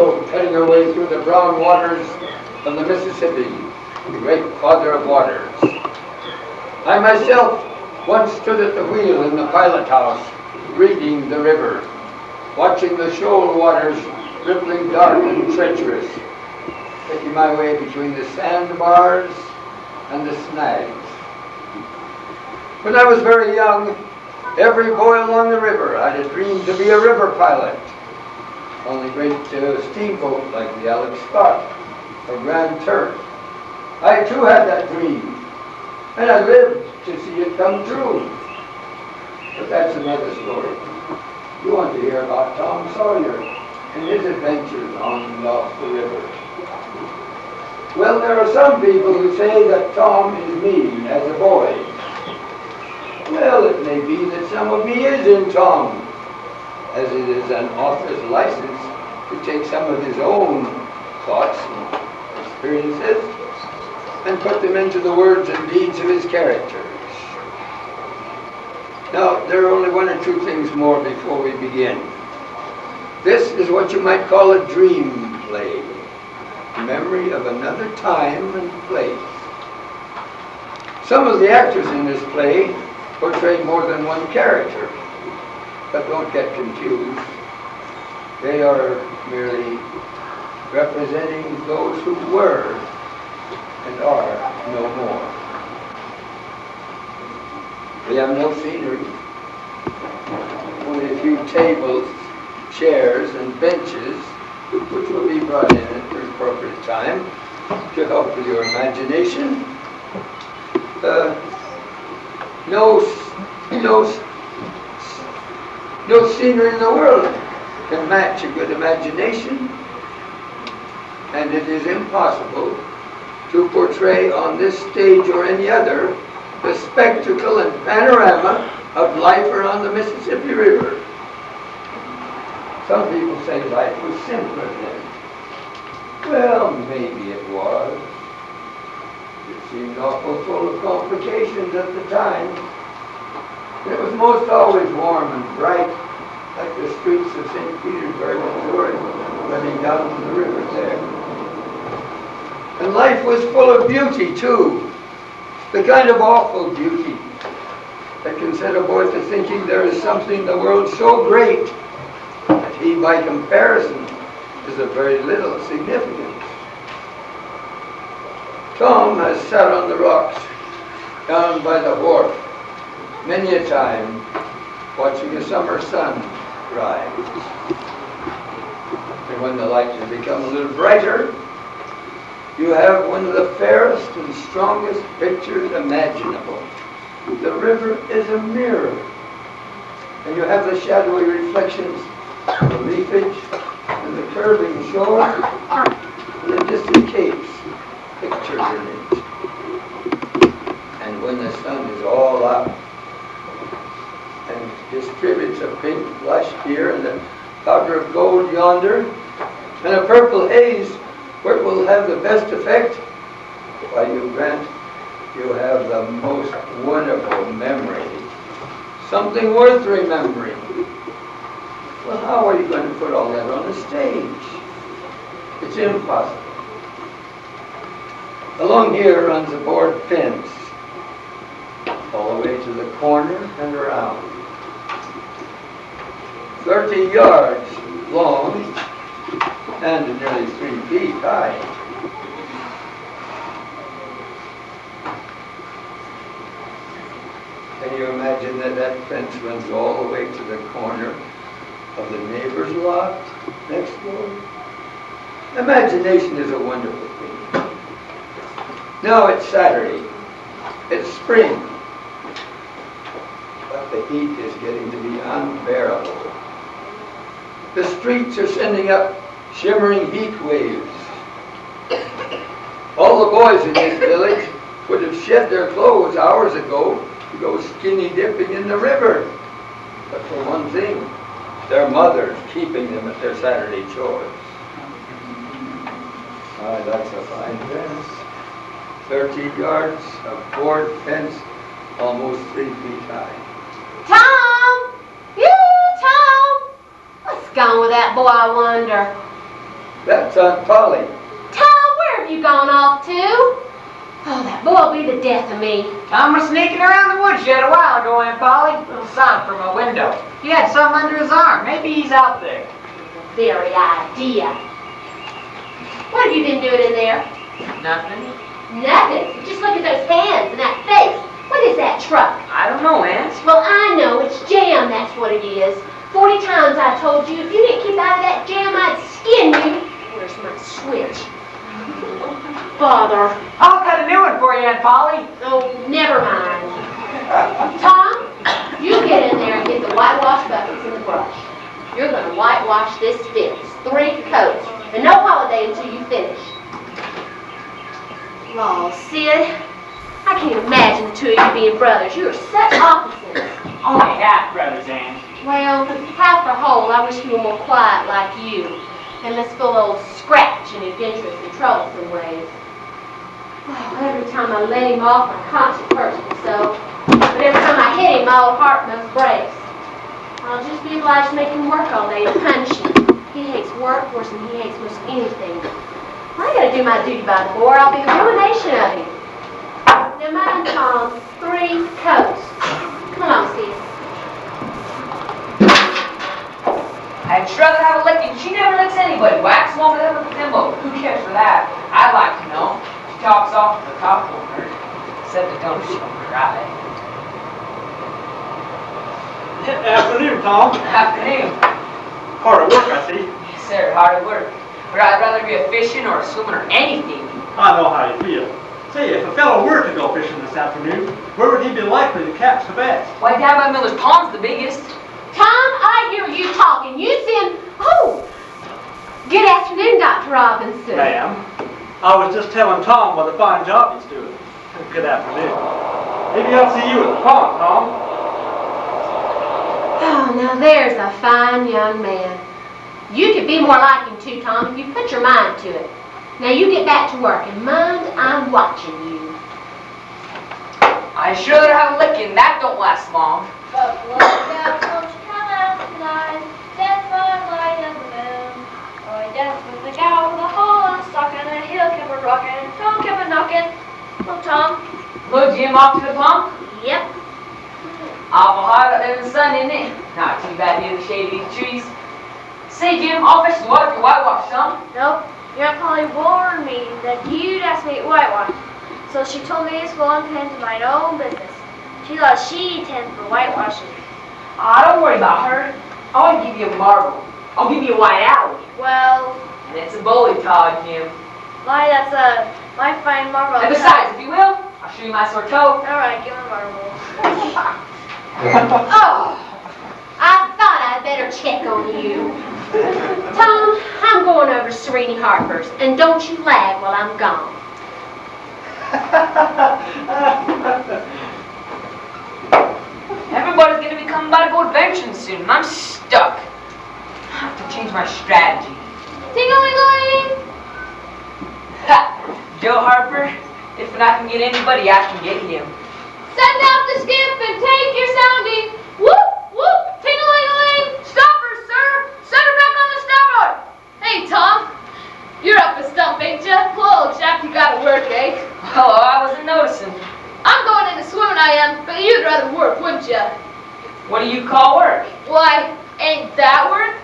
steamboat cutting her way through the brown waters of the Mississippi, the great father of waters. I myself once stood at the wheel in the pilot house, reading the river, watching the shoal waters rippling dark and treacherous, making my way between the sandbars and the snags. When I was very young, every boy along the river had a dream to be a river pilot on the great steamboat like the Alex Scott or Grand Turk. I too had that dream, and I lived to see it come true. But that's another story. You want to hear about Tom Sawyer and his adventures on and off the river. Well, there are some people who say that Tom is me as a boy. Well, it may be that some of me is in Tom, as it is an author's license to take some of his own thoughts and experiences and put them into the words and deeds of his characters. Now, there are only one or two things more before we begin. This is what you might call a dream play, memory of another time and place. Some of the actors in this play portray more than one character, but don't get confused. They are merely representing those who were and are no more. We have no scenery, only a few tables, chairs, and benches, which will be brought in at the appropriate time to help with your imagination. No scenery in the world can match a good imagination, and it is impossible to portray on this stage or any other the spectacle and panorama of life around the Mississippi River. Some people say life was simpler then. Well, maybe it was. It seemed awful full of complications at the time. It was most always warm and bright, like the streets of St. Petersburg, Missouri, running down to the river there. And life was full of beauty, too. The kind of awful beauty that can set a boy to thinking there is something in the world so great that he, by comparison, is of very little significance. Tom has sat on the rocks down by the wharf many a time watching the summer sun rise. And when the light has become a little brighter, you have one of the fairest and strongest pictures imaginable. The river is a mirror, and you have the shadowy reflections of the leafage and the curving shore and the distant capes pictured in it. And when the sun is all up and distributes a pink blush here and a powder of gold yonder and a purple haze where it will have the best effect, why, you grant you have the most wonderful memory, something worth remembering. Well, how are you going to put all that on the stage? It's impossible. Along here runs a board fence, all the way to the corner and around. 30 yards long and nearly 3 feet high. Can you imagine that fence runs all the way to the corner of the neighbor's lot next door? Imagination is a wonderful thing. Now it's Saturday. It's spring. But the heat is getting to be unbearable. The streets are sending up shimmering heat waves. All the boys in this village would have shed their clothes hours ago to go skinny dipping in the river. But for one thing, their mothers keeping them at their Saturday chores. Ah, that's a fine fence. 13 yards of board fence, almost 3 feet high. Tom! You, Tom! What's gone with that boy, I wonder? That's Aunt Polly. Tom, where have you gone off to? Oh, that boy will be the death of me. Tom was sneaking around the woodshed a while ago, Aunt Polly. A little sign from a window. He had something under his arm. Maybe he's out there. Very idea. What have you been doing in there? Nothing. Nothing. Just look at those hands and that face. What is that truck? I don't know, Aunt. Well, I know. It's jam, that's what it is. 40 times I told you, if you didn't keep out of that jam, I'd skin you. Where's my switch? Bother. I'll cut a new one for you, Aunt Polly. Oh, never mind. Tom, you get in there and get the whitewash buckets and the brush. You're going to whitewash this fence. 3 coats. And no holiday until you finish. Law, Sid, I can't imagine the two of you being brothers. You are such opposites. Only half brothers, Aunt. Well, half the whole, I wish you were more quiet like you. And less full of old scratch and adventurous and troublesome ways. Oh, every time I let him off, my conscience hurts me so. But every time I hit him, my old heart must breaks. I'll just be obliged to make him work all day and punish him. He hates work worse than he hates most anything. I gotta do my duty by the board. I'll be the ruination of him. Now mind, Tom, 3 coats. Come along, Sid. I'd rather have a licking. She never licks anybody. Wax one with a thimble. Who cares for that? I'd like to know. She talks off to the top of her. Said the don't she don't cry. Afternoon, Tom. Afternoon. Hard at work, I see. Yes, sir. Hard at work. But I'd rather be a fishing or a swimming or anything. I know how you feel. Say, if a fellow were to go fishing this afternoon, where would he be likely to catch the best? Why, down by Miller's Pond's the biggest. Tom, I hear you talking. You send... Oh! Good afternoon, Dr. Robinson. Ma'am, I was just telling Tom what a fine job he's doing. Good afternoon. Maybe I'll see you at the pond, Tom. Oh, now there's a fine young man. You could be more like him too, Tom, if you put your mind to it. Now you get back to work, and mind, I'm watching you. I'd sure rather have a licking. That don't last long. But look out, won't you come out tonight? Dance by the light of the moon. Oh, I danced with the gal with a hole in a stocking, and heel kept a rocking, Tom kept a knocking. Oh, Tom. Hello, Jim, off to the pond? Yep. Awful hot out there in the sun, isn't it? Not too bad here in the shade of these trees. Say, Jim, I'll fetch the water for whitewash some. Nope. Your Aunt Polly warned me that you'd ask me to whitewash. So she told me to go and tend to my own business. She thought she'd tend for whitewashing. Ah, don't worry about her. I'll give you a marble. I'll give you a white owl. Well, And it's a bowling towel, Jim. my, that's my fine marble. And besides, if you will, I'll show you my sore toe. Alright, give me a marble. Oh, I thought I'd better check on you. Tom, I'm going over to Serene Harper's, and don't you lag while I'm gone. Everybody's going to be coming by to go adventuring soon, and I'm stuck. I have to change my strategy. Ting-a-ling-a-ling! Ha! Joe Harper, if I can get anybody, I can get him. Send out the skip and take your sounding. Whoop, whoop, ting-a-ling-a-ling. Stopper, sir. Set her back on the starboard. Hey, Tom. You're up a stump, ain't ya? Whoa, chap, you gotta work, eh? Hello, I wasn't noticing. I'm going into swimming, I am, but you'd rather work, wouldn't ya? What do you call work? Why, ain't that work?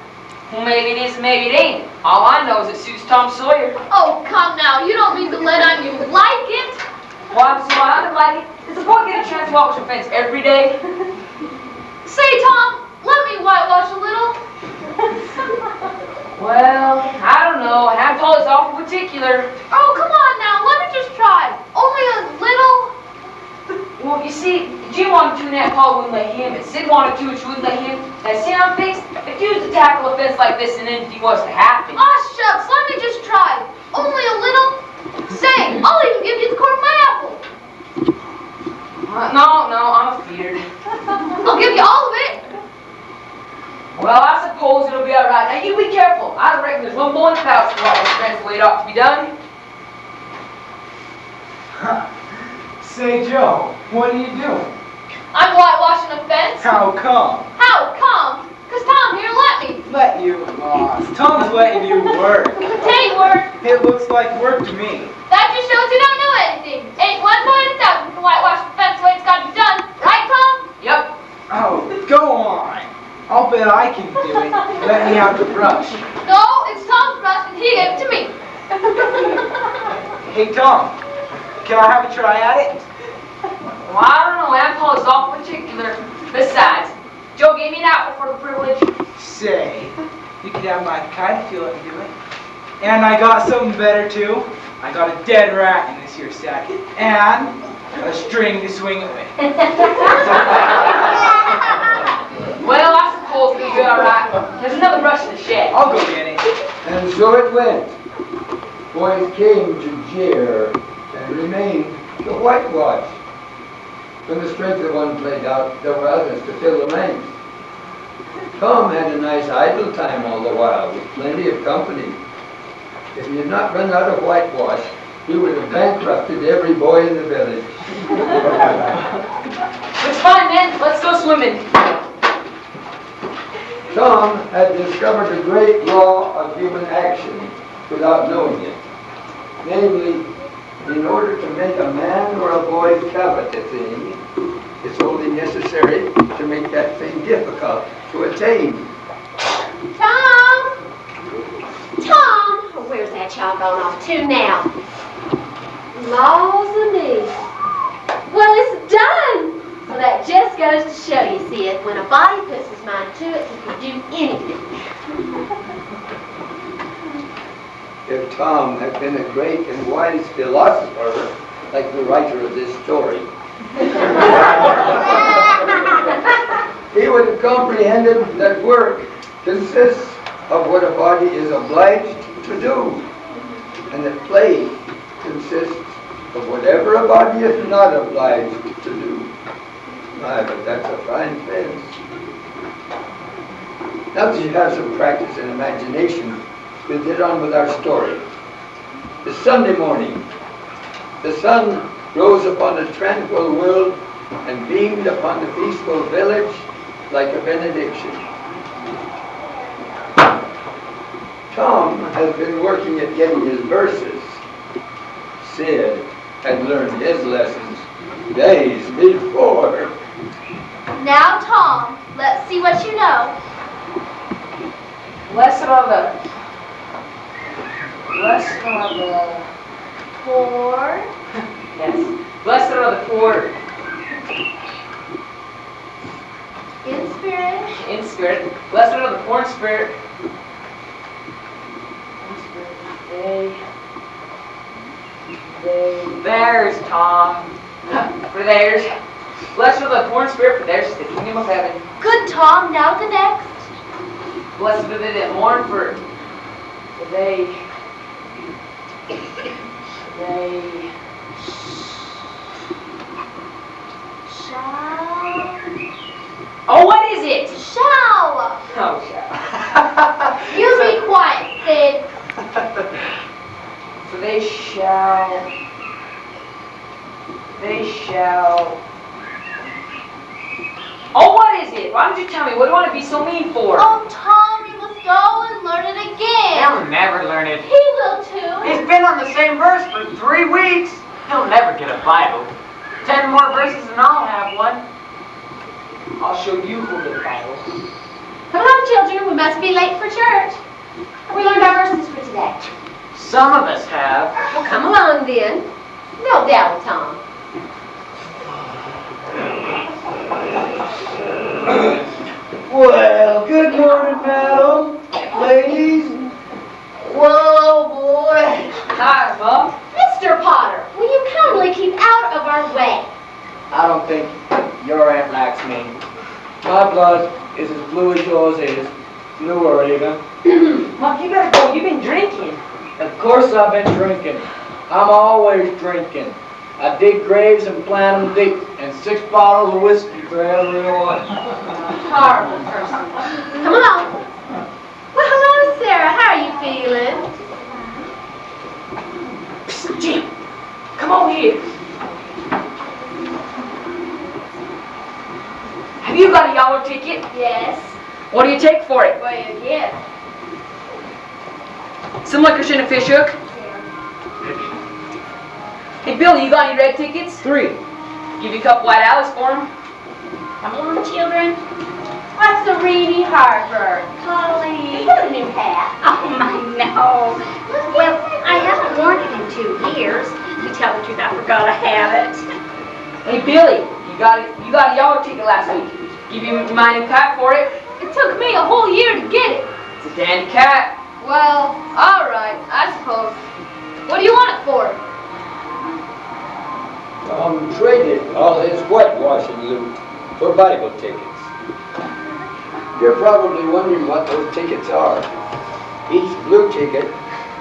Well, maybe it is, maybe it ain't. All I know is it suits Tom Sawyer. Oh, come now. You don't mean to let on you like it? Well, I'm so I don't like it. Does the boy get a chance to walk the fence every day? Say, Tom, let me whitewash a little. Well, I don't know. Aunt Polly's awful particular. Oh, come on now. Let me just try. Only a little. Well, you see, Jim wanted to and Aunt Polly wouldn't let him, and Sid wanted to and she wouldn't let him. Now, see how I'm fixed? If you was to tackle a fence like this and anything was to happen. Aw, shucks. Let me just try. Only a little. Say, I'll even give you the core of my apple. No, I'm afeared. I'll give you all of it. Well, I suppose it'll be all right. Now, you be careful. I reckon there's one more in the house to walk this fence the way it ought to be done. Say, Joe, what are you doing? I'm whitewashing a fence. How come? How come? 'Cause Tom here let me. Let you, boss. Tom's letting you work. Tain't work. It looks like work to me. That just shows you don't know anything. Ain't one boy in a thousand can whitewash the fence the way it's got to be done. Right, Tom? Yep. Oh, go on. I'll bet I can do it. Let me have the brush. No, it's Tom's brush and he gave it to me. Hey, Tom. Can I have a try at it? Well, I don't know. Aunt Paula's awful particular. Besides, Joe gave me an apple for the privilege. Say, you could have my kite if you let me do it. And I got something better, too. I got a dead rat in this here sack. And a string to swing it with. Well, I suppose we'll be all right. There's another brush in the shed. I'll go get it. And so it went. Boys came to jeer and remained to whitewash. When the strength of one played out, there were others to fill the ranks. Tom had a nice idle time all the while, with plenty of company. If he had not run out of whitewash, he would have bankrupted every boy in the village. It's fine, then. Let's go swimming. Tom had discovered a great law of human action without knowing it. Namely, in order to make a man or a boy covet a thing, it's only necessary to make that thing difficult to attain. Tom! Tom! Oh, where's that child gone off to now? Laws of me. Well, it's done! So that just goes to show you, see it, when a body puts his mind to it, he can do anything. If Tom had been a great and wise philosopher, like the writer of this story, he would have comprehended that work consists of what a body is obliged to do, and that play consists of whatever a body is not obliged to do. My, but that's a fine fence. Now that you have some practice and imagination, we'll get on with our story. It's Sunday morning. The sun rose upon a tranquil world and beamed upon the peaceful village like a benediction. Tom has been working at getting his verses. Sid had learned his lessons days before. Now, Tom, let's see what you know. Blessed are the Poor. yes. Blessed are the poor In spirit. in spirit. Blessed are the poor in spirit. Theirs, Tom. For theirs. Blessed are the poor in spirit, for theirs is the kingdom of heaven. Good, Tom. Now the next. Blessed are they that mourn, for they Shall. Oh, what is it? Shall. Oh, shall. You be quiet, Sid. For they shall. Oh, what is it? Why don't you tell me? What do you want to be so mean for? Oh, Tom, you must go and learn it again. He'll never learn it. He will too. He's been on the same verse for 3 weeks. He'll never get a Bible. 10 more verses and I'll have one. I'll show you who the Bible. Come on, children, we must be late for church. We learned our verses for today. Some of us have. Well, come along then. No doubt, Tom. Well, good morning, madam. Ladies. Whoa, boy. Hi, Bob. Mr. Potter, will you kindly keep out of our way? I don't think your aunt likes me. My blood is as blue as yours is. Bluer even. Mom, you better go. You've been drinking. Of course I've been drinking. I'm always drinking. I dig graves and plant them deep, and 6 bottles of whiskey for every one. Horrible person. Come along. Well, hello, Sarah. How are you feeling? Psst, Jim, come over here. Have you got a yellow ticket? Yes. What do you take for it? What do you get? Some licorice and a fish hook? Hey, Billy, you got any red tickets? 3. Give you a couple white alleys for them. Come along, children. What's the reedy Harper? Polly. You got a new hat. Oh, my, no. Well, I haven't worn it in 2 years. To tell the truth, I forgot I have it. Hey, Billy, you got a yellow ticket last week. Give you my new cap for it. It took me a whole year to get it. It's a dandy cap. Well, all right, I suppose. What do you want it for? Tom traded all his whitewashing loot for Bible tickets. You're probably wondering what those tickets are. Each blue ticket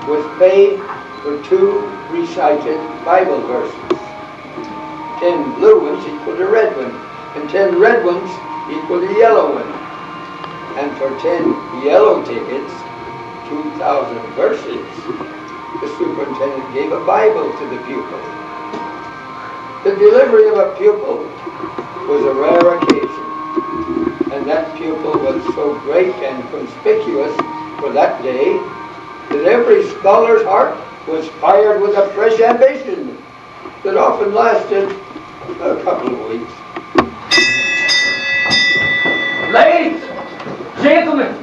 was paid for 2 recited Bible verses. 10 blue ones equal a red one, and 10 red ones equal a yellow one. And for 10 yellow tickets, 2,000 verses, the superintendent gave a Bible to the pupil. The delivery of a pupil was a rare occasion, and that pupil was so great and conspicuous for that day that every scholar's heart was fired with a fresh ambition that often lasted a couple of weeks. Ladies, gentlemen,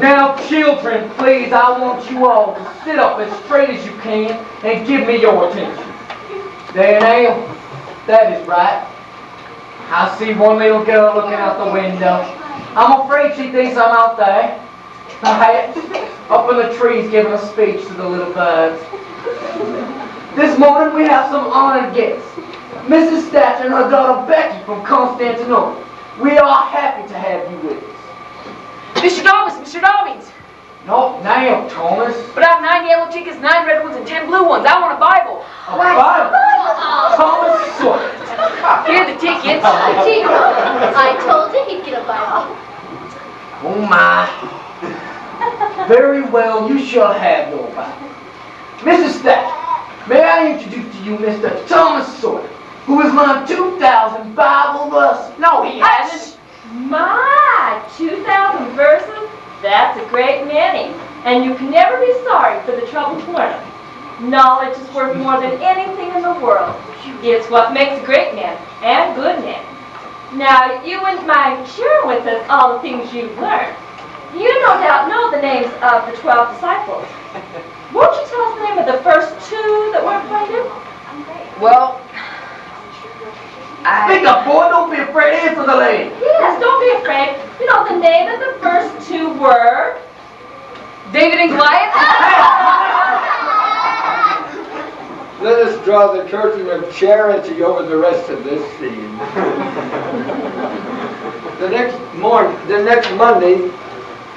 now children, please, I want you all to sit up as straight as you can and give me your attention. There now, that is right. I see one little girl looking out the window. I'm afraid she thinks I'm out there. Perhaps up in the trees giving a speech to the little birds. This morning we have some honored guests. Mrs. Thatcher and her daughter Becky from Constantinople. We are happy to have you with us. Mr. Dobbins. Not now, Thomas. But I have 9 yellow tickets, 9 red ones, and 10 blue ones. I want a Bible. A Bible. Thomas Sawyer. Here are the tickets. I told you he'd get a Bible. Oh my. Very well, you shall have your Bible. Mrs. Thatcher, may I introduce to you Mr. Thomas Sawyer, who has learned 2,000 Bible verses. No, he hasn't. My, 2,000 verses? That's a great many. And you can never be sorry for the trouble to learn them. Knowledge is worth more than anything in the world. It's what makes a great man and good man. Now, you wouldn't mind sharing with us all the things you've learned. You no doubt know the names of the 12 disciples. Won't you tell us the name of the first 2 that were appointed? Well, Speak up, boy. Don't be afraid to answer the lady. Yes, don't be afraid. You know, the name of the first 2 were... David and Goliath. Let us draw the curtain of charity over the rest of this scene. The next Monday,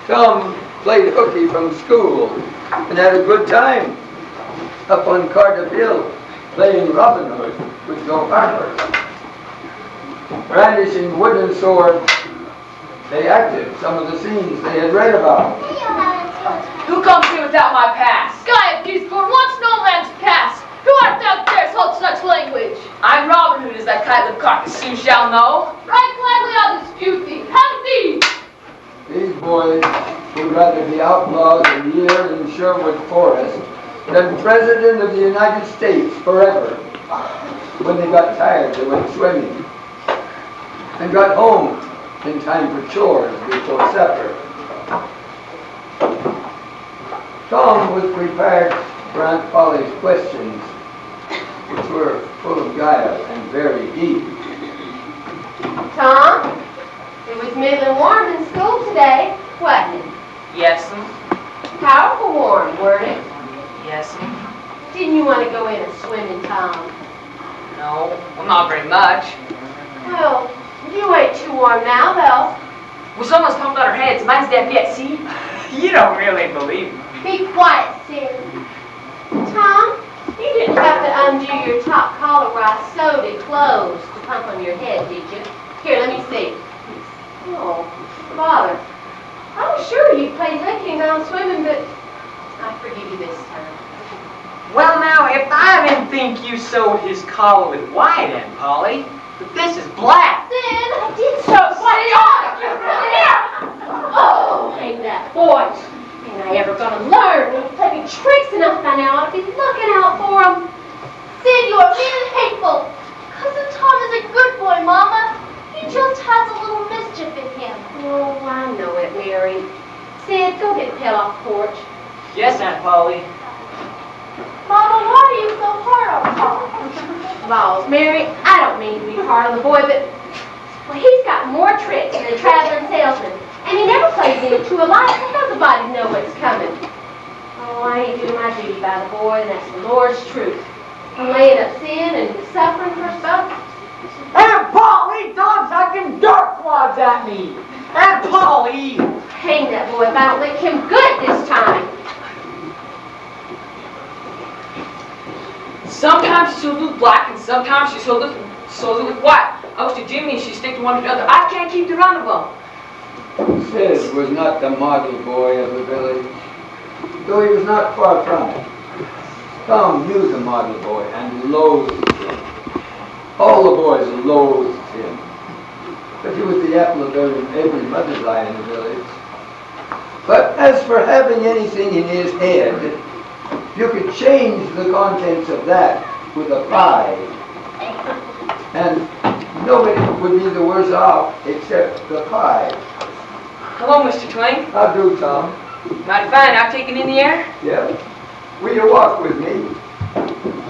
Tom played hooky from school and had a good time up on Cardiff Hill playing Robin Hood with Joe Harper. Brandishing wooden swords, they acted some of the scenes they had read about. Who comes here without my pass? Guy of Gisborne wants no man's pass. Who art thou dares hold such language? I'm Robin Hood, as that kite-lipped carcass soon shall know. Right gladly I'll dispute thee. Have thee! These boys would rather be outlaws a year in Sherwood Forest than President of the United States forever. When they got tired, they went swimming and got home in time for chores before supper. Tom was prepared for Aunt Polly's questions, which were full of guile and very deep. Tom, it was middling warm in school today, wasn't it? Yes'm. Powerful warm, weren't it? Yes'm. Didn't you want to go in and swim in, Tom? No, well, not very much. Well, you ain't too warm now, though. Well, someone's pumped out her heads. Mine's dead yet, see? You don't really believe me. Be quiet, Sid. Tom, you didn't have to undo your top collar where I sewed it closed to pump on your head, did you? Here, let me see. Oh, bother. I was sure you'd play hooky and gone swimming, but I forgive you this time. Well, now, if I didn't think you sewed his collar with white, Aunt Polly, but this is black. Then I did so. What? Here! Oh, that boy. Ain't I ever gonna learn? When he played me tricks enough by now, I ought to be looking out for him. Sid, you are mean and hateful. Cousin Tom is a good boy, Mama. He just has a little mischief in him. Oh, I know it, Mary. Sid, go get Pell off the porch. Yes, Aunt Polly. Mama, why are you so hard on Tom? Laws, Mary, I don't mean to be hard on the boy, but well, he's got more tricks than a traveling salesman. And he never plays any true alike, so everybody know what's coming. Oh, I ain't doing my duty by the boy, and that's the Lord's truth. I'm laying up sin and suffering for us both. Aunt Polly, Tom's hacking dirt clods at me. Aunt Polly. Hang that boy if I don't lick him good this time. Sometimes she's filled with black, and sometimes she's filled with white. I wish to Jimmy she'd stick to one or the other. I can't keep the run of them. Sid was not the model boy of the village, though he was not far from it. Tom knew the model boy and loathed him. All the boys loathed him. But he was the apple of every mother's eye in the village. But as for having anything in his head, you could change the contents of that with a pie. And nobody would be the worse off except the pie. Hello, Mr. Twain. How do, Tom? Mighty fine. I've taken in the air. Yeah? Will you walk with me?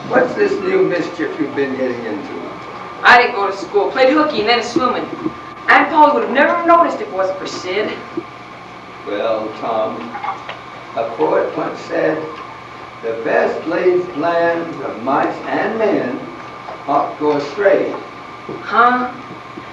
What's this new mischief you've been getting into? I didn't go to school. Played hooky and then a swimming. Aunt Polly would have never noticed if it wasn't for Sid. Well, Tom, a poet once said, the best laid plans of mice and men ought go astray. Huh?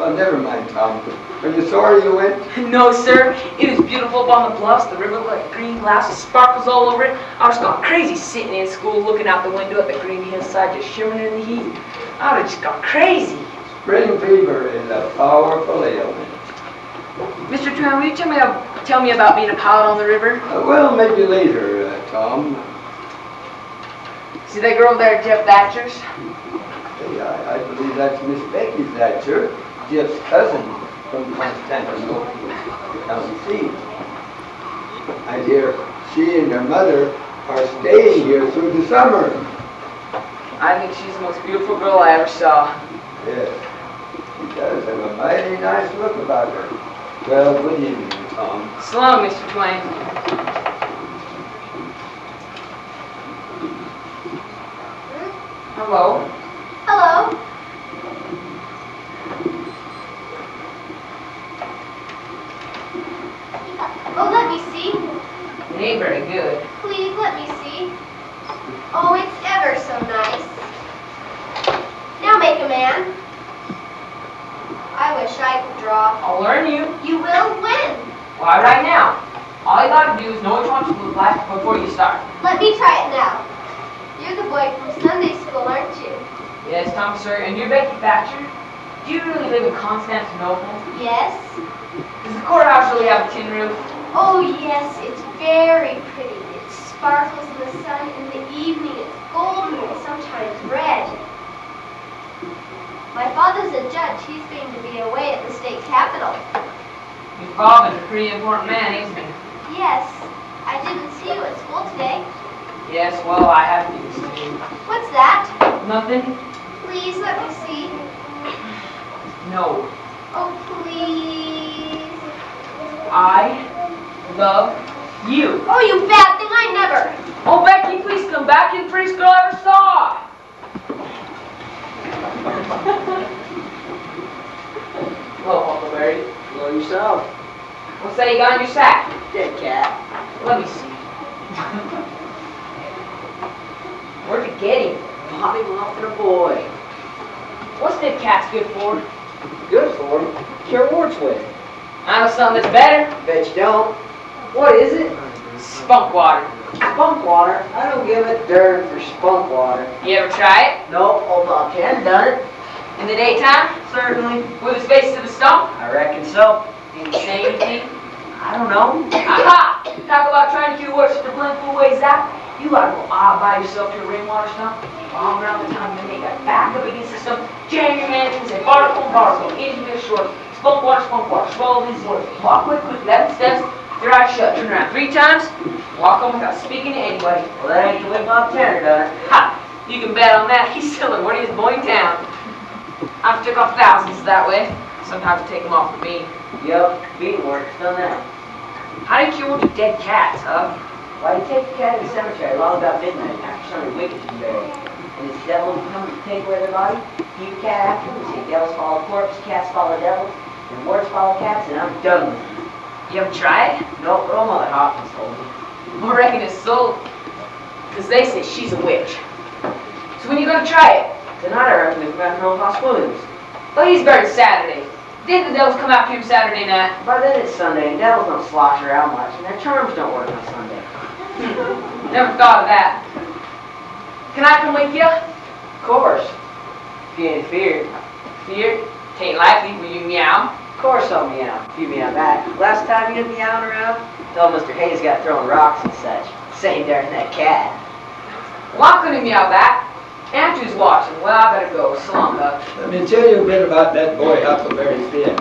Well, never mind, Tom. Are you sorry you went? No, sir. It was beautiful up on the bluffs. The river looked like green glass with sparkles all over it. I was gone crazy sitting in school looking out the window at the green hillside just shimmering in the heat. I would have just gone crazy. Spring fever is a powerful ailment. Mr. Twain, will you tell me about being a pilot on the river? Well, maybe later, Tom. See that girl there at Jeff Thatcher's? Hey, I believe that's Miss Becky Thatcher, Jeff's cousin from Constantinople, County seat. I hear she and her mother are staying here through the summer. I think she's the most beautiful girl I ever saw. Yes, she does have a mighty nice look about her. Well, good evening, Tom. So long, Mr. Twain. Hello. Hello. Oh, let me see. It ain't very good. Please, let me see. Oh, it's ever so nice. Now make a man. I wish I could draw. I'll learn you. You will win. Why, right now. All you gotta do is know what you want to look like before you start. Let me try it now. You're the boy from Sunday school, aren't you? Yes, Tom Sawyer. And you're Becky Thatcher? Do you really live in Constantinople? Yes. Does the courthouse really have a tin roof? Oh, yes, it's very pretty. It sparkles in the sun. In the evening, it's golden and sometimes red. My father's a judge. He's going to be away at the state capitol. Your father's a pretty important man, isn't he? Yes. I didn't see you at school today. Yes, well, I have things to do. What's that? Nothing? Please, let me see. No. Oh, please. I love you. Oh, you bad thing. I never. Oh, Becky, please come back. You're the prettiest girl I ever saw. Hello, Huckleberry. Hello yourself. What's that you got in your sack? Dead cat. Let me see. Where'd you get him? Bought him off in a boy. What's dead cats good for? Good for him. Cure warts with. I know something that's better. Bet you don't. What is it? Spunk water. Spunk water. I don't give a darn for spunk water. You ever try it? No, old Bob Ken done it. In the daytime? Certainly. With his face to the stump? I reckon so. Did he say anything? I don't know. Aha! Talk about trying to cure warts the blindfold ways out. You gotta go all by yourself to a rainwater stump, bomb around the time, then make a back up against the stump, jam your hands and say, barnacle, barnacle, inch, meter, short, spunk water, swallow these words. Walk quick, 11 steps, Your eyes shut. Turn around 3 times. Walk on without speaking to anybody. Well, that ain't the way Bob Tanner done it. Ha! You can bet on that. He's still the wordiest boy in town. I've took off thousands that way. Sometimes I take them off for me. Yup, beating work's done that. How do you cure your dead cats, huh? Why, you take the cat to the cemetery long about midnight after Sunday wicked to be buried. And this devil will come to take away their body, keep the cat after them, say devils follow corpse, cats follow devils, and warts follow cats, and I'm done with them. You ever try it? Nope, but Mother Hopkins told me. I reckon it's sold. Because they say she's a witch. So when you gonna try it? Tonight I reckon they come after old Hoss Williams. Well, he's buried Saturday. Didn't the devils come after him Saturday night? By then it's Sunday, and devils don't slosh around much, and their charms don't work on Sunday. Never thought of that. Can I come with you? Of course. If you ain't feared. Fear? Tain't likely. Will you meow? Of course I'll meow. If you meow back. Last time you meowing around, told Mr. Hayes got throwing rocks and such. Same darn that cat. Well, I'm gonna meow back. Andrew's watching. Well, I better go. So long, Buck. Let me tell you a bit about that boy Huckleberry Finn.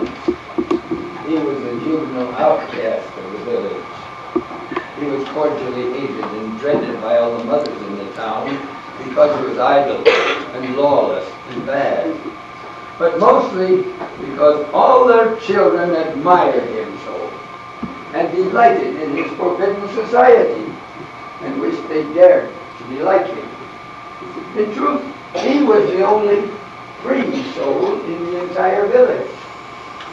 He was a juvenile outcast of the village. He was cordially hated and dreaded by all the mothers in the town because he was idle and lawless and bad. But mostly because all their children admired him so and delighted in his forbidden society and wished they dared to be like him. In truth, he was the only free soul in the entire village,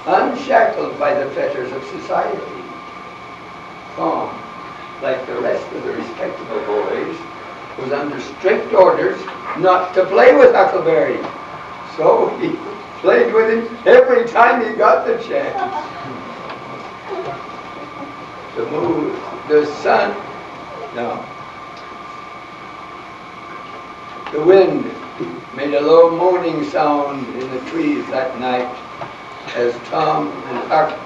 unshackled by the fetters of society. Tom, like the rest of the respectable boys, was under strict orders not to play with Huckleberry. So he played with him every time he got the chance. The moon, the sun, no. The wind made a low moaning sound in the trees that night as Tom and Huck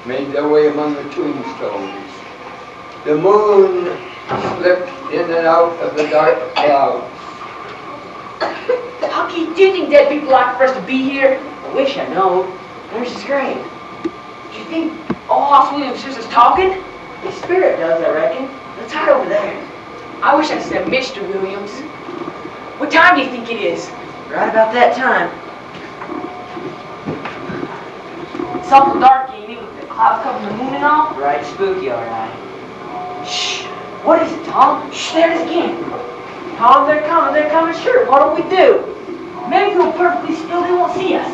made their way among the tombstones. The moon slipped in and out of the dark clouds. Hucky, do you think dead people like for us to be here? I wish I know. There's his grave. Do you think old Hoss Williams hears us talking? His spirit does, I reckon. Let's hide over there. I wish I said Mr. Williams. What time do you think it is? Right about that time. It's awful dark, ain't it, with the clouds covering the moon and all? Right spooky, all right. Shh! What is it, Tom? Shh, there it is again. Tom, they're coming, sure. What do we do? Maybe go perfectly still, they won't see us.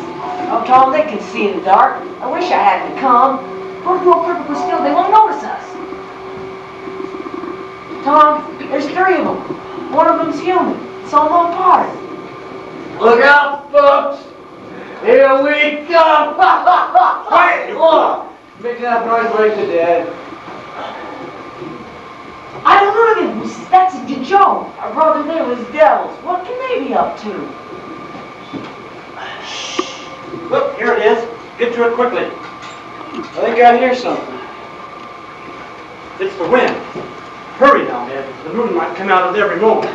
Oh, Tom, they can see in the dark. I wish I hadn't come. What if we go perfectly still, they won't notice us? Tom, there's 3 of them. One of them's human. It's all one part. Look out, folks! Here we come! Quiet! Look! Making that noise wake the dead. I don't know them, Mrs. That's a Joe. Our brother there was devils. What can they be up to? Look, here it is. Get to it quickly. I think I hear something. It's the wind. Hurry now, Ned. The moon might come out at every moment.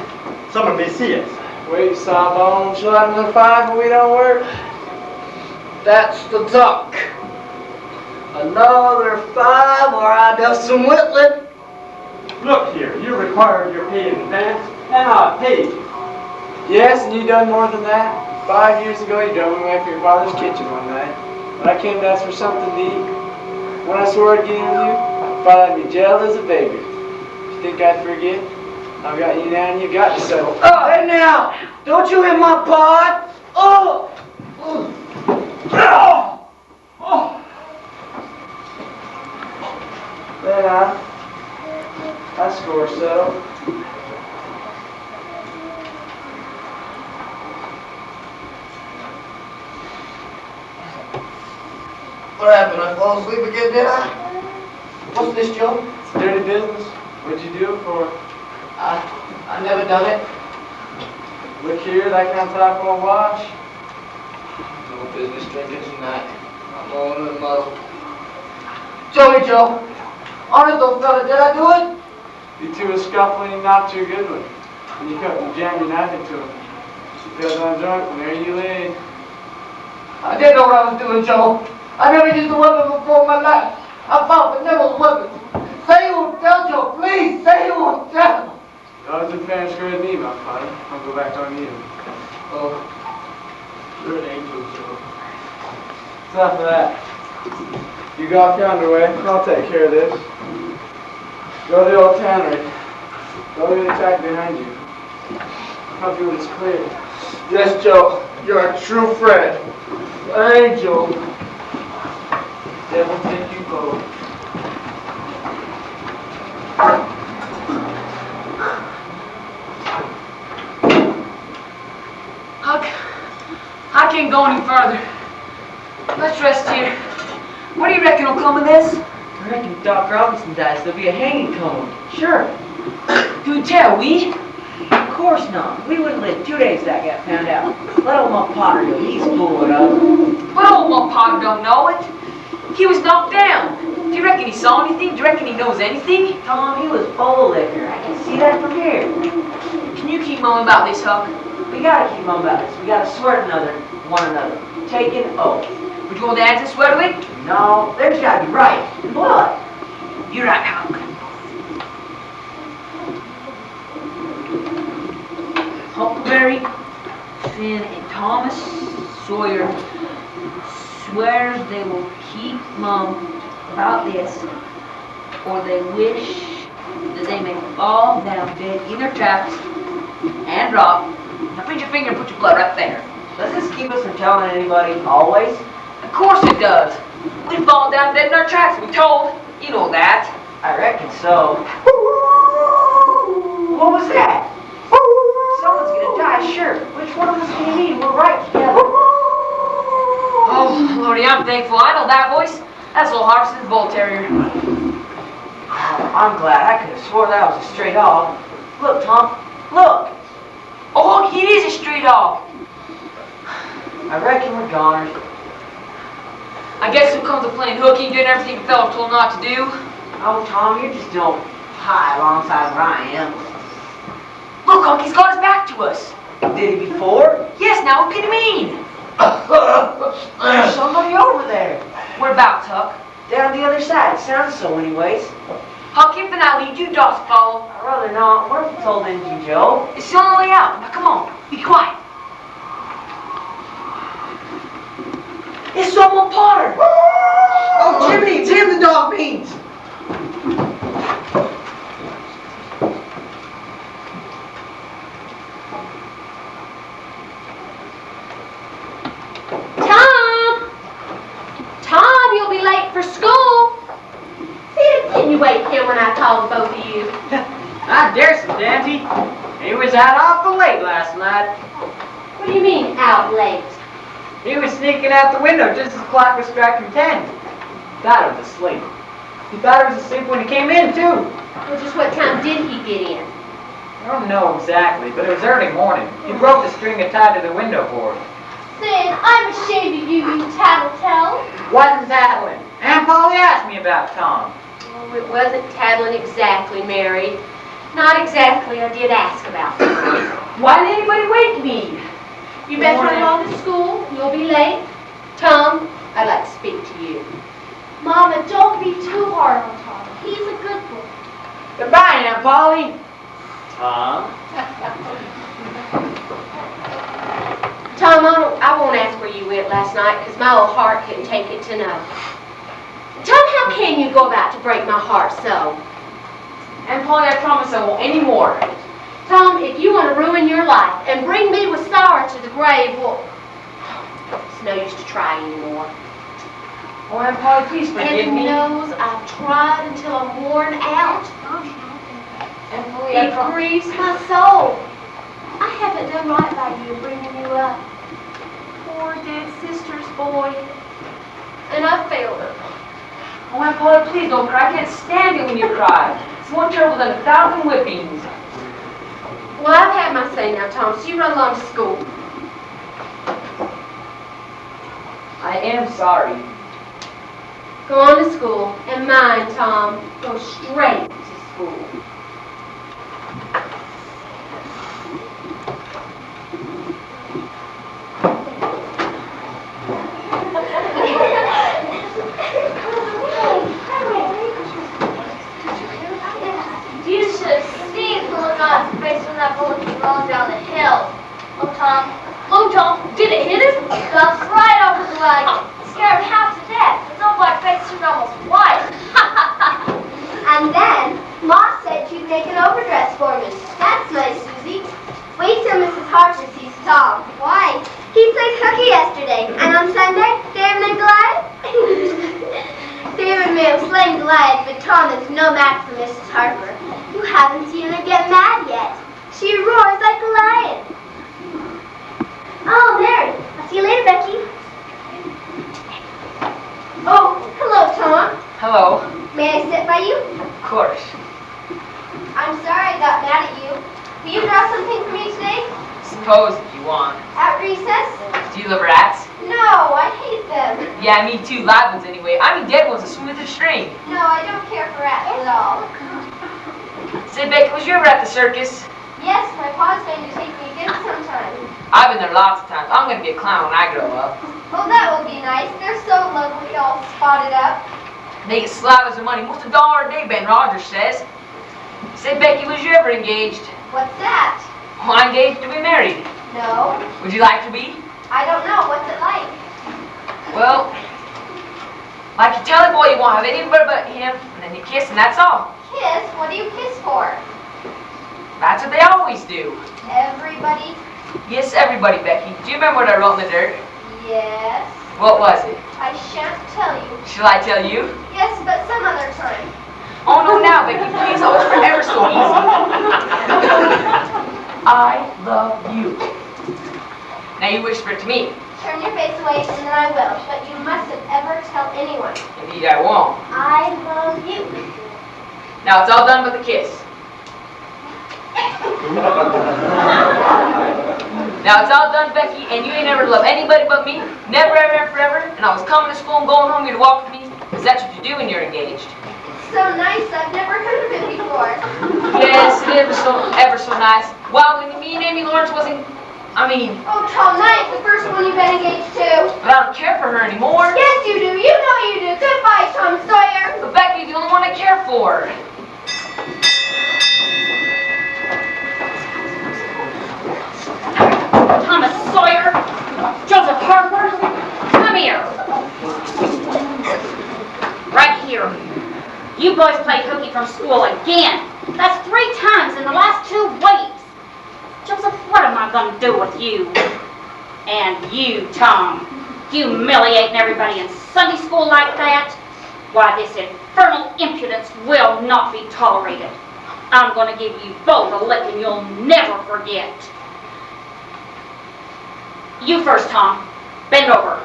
Someone may see us. Wait, Sawbone. She'll have another 5 when we don't work. That's the duck. Another 5 or I does some whittling. Look here, you required your pay in advance, and I paid you. Yes, and you done more than that. 5 years ago, you drove me away from your father's kitchen one night. When I came to ask for something to eat, when I swore I'd get in with you, I thought I'd be jailed as a baby. You think I'd forget? I've got you now, and you got to settle. Oh, hey now! Don't you hit my pod! Oh! Oh! Oh! Then I score settled. What happened? I fall asleep again, did I? What's this, Joe? It's dirty business. What'd you do it for? I never done it. Look here, that kind of talk won't wash. No business drinking tonight. I'm on the muzzle. Tell me, Joe. Honest, old fella, did I do it? You two were scuffling and knocked you a good one. And you cut and jammed your knife into him. She fell down drunk, and there you laid. I didn't know what I was doing, Joe. I never used a weapon before in my life. I fought, but never a weapon. won't tell, Joe. Please, say you won't tell. I was in parents grade me, my father. I'll go back on you. Oh, you're an angel, Joe. It's enough of that. You go off yonder way, and I'll take care of this. Go to the old tannery. Don't leave the track behind you. I'll do this clear. Yes, Joe. You're a true friend. An angel. Devil take you both. I can't go any further. Let's rest here. What do you reckon will come of this? I reckon if Doc Robinson dies, there'll be a hanging coming. Sure. Do tell, we? Of course not. We wouldn't live 2 days if that got found out. Let old Mom Potter go. He's full of it. But old Mom Potter don't know it. He was knocked down. Do you reckon he saw anything? Do you reckon he knows anything? Tom, he was full of liquor. I can see that from here. Can you keep mum about this, Huck? We gotta keep on about this. We gotta swear to one another. Take an oath. Would you want to add to swear to it? No, there's gotta be right. Blood. You're right, Huck. Huckleberry, Finn, and Thomas Sawyer swears they will keep mum about this, or they wish that they may fall down dead in their tracks and drop. Now put your finger and put your blood right there. Does this keep us from telling anybody always? Of course it does. We fall down dead in our tracks, we told. You know that. I reckon so. What was that? Someone's gonna die, sure. Which one of us do you need? We're right together. Oh, Lordy, I'm thankful. I know that voice. That's old Harrison's bull terrier. Oh, I'm glad. I could have swore that was a stray dog. Look, Tom. Look. Oh, it is a stray dog. I reckon we're goners. I guess who comes to playing hooky, doing everything a fella told not to do. Oh, Tom, you're just doing high alongside where I am. Look, Unc, he's got his back to us. Did he before? Yes, now what could it mean? There's somebody over there. Whereabouts, Huck? Down the other side. Sounds so anyways. Huck, if and I lead you dogs follow. I'd rather not. What if you told Injun Joe? It's the only way out. Now come on, be quiet. It's someone Potter. Oh, Jiminy, it's him the dog means. Tom, you'll be late for school. See, can you wake him when I called both of you? I dare some, Auntie. He was out awful late last night. What do you mean, out late? He was sneaking out the window just as the clock was striking 10. Thought he was asleep. He thought he was asleep when he came in, too. Well, just what time did he get in? I don't know exactly, but it was early morning. He broke the string tied to the window board. Sid, I'm ashamed of you, you tattletale. Wasn't tattling. Aunt Polly asked me about Tom. Oh, it wasn't tattling exactly, Mary. Not exactly. I did ask about him. Why didn't anybody wake me? You better run along to school. You'll be late. Tom, I'd like to speak to you. Mama, don't be too hard on Tom. He's a good boy. Goodbye, Aunt Polly. Tom? Tom, I won't ask where you went last night because my old heart couldn't take it to know. Tom, how can you go about to break my heart so? Aunt Polly, I promise I won't anymore. Tom, if you want to ruin your life and bring me with Sawyer to the grave, well, it's no use to try anymore. Oh, Aunt Polly, please forgive And me. knows I've tried until I'm worn out. Aunt Polly, I It promise. grieves my soul. I haven't done right by you bringing you up. Poor dead sister's boy. And I failed her. Oh, Aunt Polly, please don't cry. I can't stand it when you cry. It's more terrible than 1,000 whippings. Well, I've had my say now, Tom, so you run along to school. I am sorry. Go on to school. And mind, Tom, go straight to school. Oh, Tom. Hello, Tom. Did it hit him? That's right over the wagon. Scared him half to death. His old black face turned almost white. And then, Ma said you'd make an overdress for me. That's nice, Susie. Wait till Mrs. Harper sees Tom. Why? He played hooky yesterday, and on Sunday, David and Goliath. David may have slain Goliath, but Tom is no match for Mrs. Harper. You haven't seen her get mad yet. She roars like a lion. Oh, Mary. I'll see you later, Becky. Oh, hello, Tom. Hello. May I sit by you? Of course. I'm sorry I got mad at you. Will you draw something for me today? Suppose if you want. At recess? Do you love rats? No, I hate them. Yeah, me too. Live ones anyway. I mean dead ones that swim with a string. No, I don't care for rats at all. Say, Becky, was you ever at the circus? Yes, my pa's going to take me again sometime. I've been there lots of times. I'm going to be a clown when I grow up. Oh, that will be nice. They're so lovely, all spotted up. They get slathers of money, most $1 a day, Ben Rogers says. Say, Becky, was you ever engaged? What's that? Well, I'm engaged to be married. No, Would you like to be? I don't know. What's it like? Well, like you tell a boy you won't have anybody but him, and then you kiss, and that's all. Kiss? What do you kiss for? That's what they always do. Everybody? Yes, everybody, Becky. Do you remember what I wrote in the dirt? Yes. What was it? I shan't tell you. Shall I tell you? Yes, but some other time. Oh, no, now, Becky, please. Oh, it's forever so easy. I love you. Now you whisper it to me. Turn your face away and then I will, but you mustn't ever tell anyone. Indeed, I won't. I love you. Now it's all done but the kiss. Now it's all done, Becky, and you ain't ever loved anybody but me. Never, ever, ever, forever. And I was coming to school and going home, you'd walk with me. Because that's what you do when you're engaged. So nice, I've never heard of it before. Yes, it is ever so nice. Well, when me and Amy Lawrence wasn't, Oh, Tom Knight's the first one you've been engaged to. but I don't care for her anymore. Yes, you do. You know you do. Goodbye, Tom Sawyer. But Becky's the only one I care for. Thomas Sawyer, Joseph Harper, come here. Right here. You boys played hooky from school again. That's 3 times in the last 2 weeks. Joseph, what am I going to do with you? And you, Tom, humiliating everybody in Sunday school like that? Why, this infernal impudence will not be tolerated. I'm going to give you both a licking you'll never forget. You first, Tom. Bend over.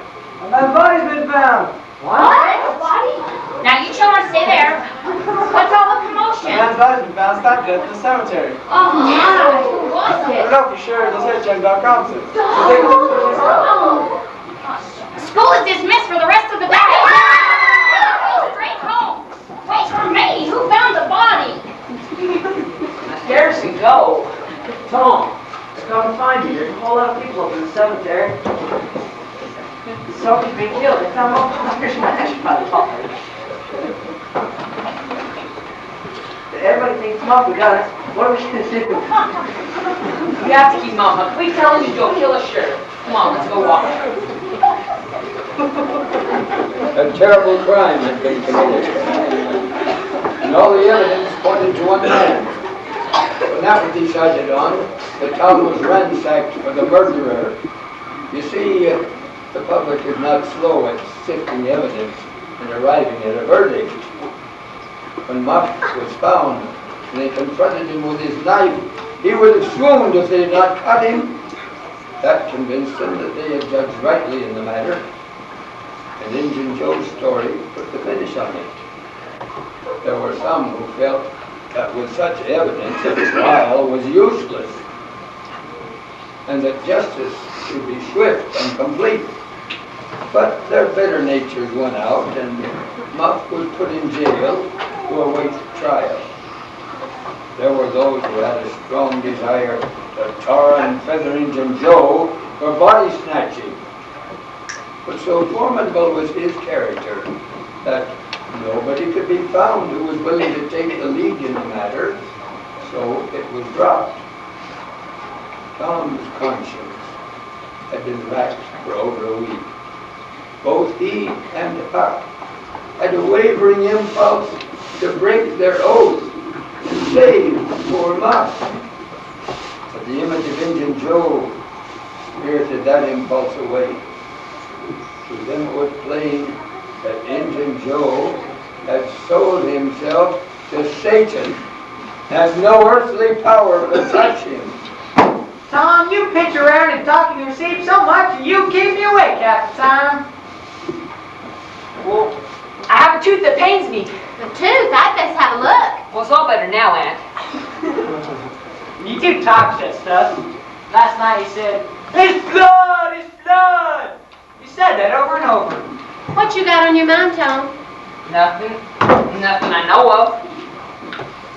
My body's been found. What? Body? Now you children stay there. What's all the commotion? Man's body's been found stacked at the cemetery. Oh, my. Who was I it? don't know for sure. The search engine got Thompson. School is dismissed for the rest of the day. Straight home. Wait for me. Who found the body? There's you go. Tom, it's come to find you. There's a whole lot of people up in the cemetery. Someone's been killed. They found all here's my extra by the top. Everybody thinks, Mom, we got it. What are we going to do? We have to keep Mom up. We tell him to go kill a sheriff. Come on, let's go walk. A terrible crime had been committed, and all the evidence pointed to one man. When that was decided on, the town was ransacked for the murderer. You see, the public is not slow at sifting evidence and arriving at a verdict. When Muff was found and they confronted him with his knife, he would have swooned if they had not cut him. That convinced them that they had judged rightly in the matter, and Injun Joe's story put the finish on it. There were some who felt that with such evidence a trial was useless, and that justice should be swift and complete. But their better natures won out, and Muff was put in jail to await trial. There were those who had a strong desire to tar and feather Injun Joe for body snatching. But so formidable was his character that nobody could be found who was willing to take the lead in the matter, so it was dropped. Tom's conscience had been racked for over a week. Both he and Huck had a wavering impulse to break their oath and save poor Muff. But the image of Injun Joe spirited that impulse away. To them it was plain that Injun Joe had sold himself to Satan, has no earthly power to touch him. Tom, you pitch around and talk and you receive so much, you keep me awake half the time. Well, I have a tooth that pains me. The tooth, I'd best have a look. Well, it's all better now, Aunt. You do talk such stuff. Last night you said, "It's blood, it's blood." You said that over and over. What you got on your mind, Tom? Nothing I know of.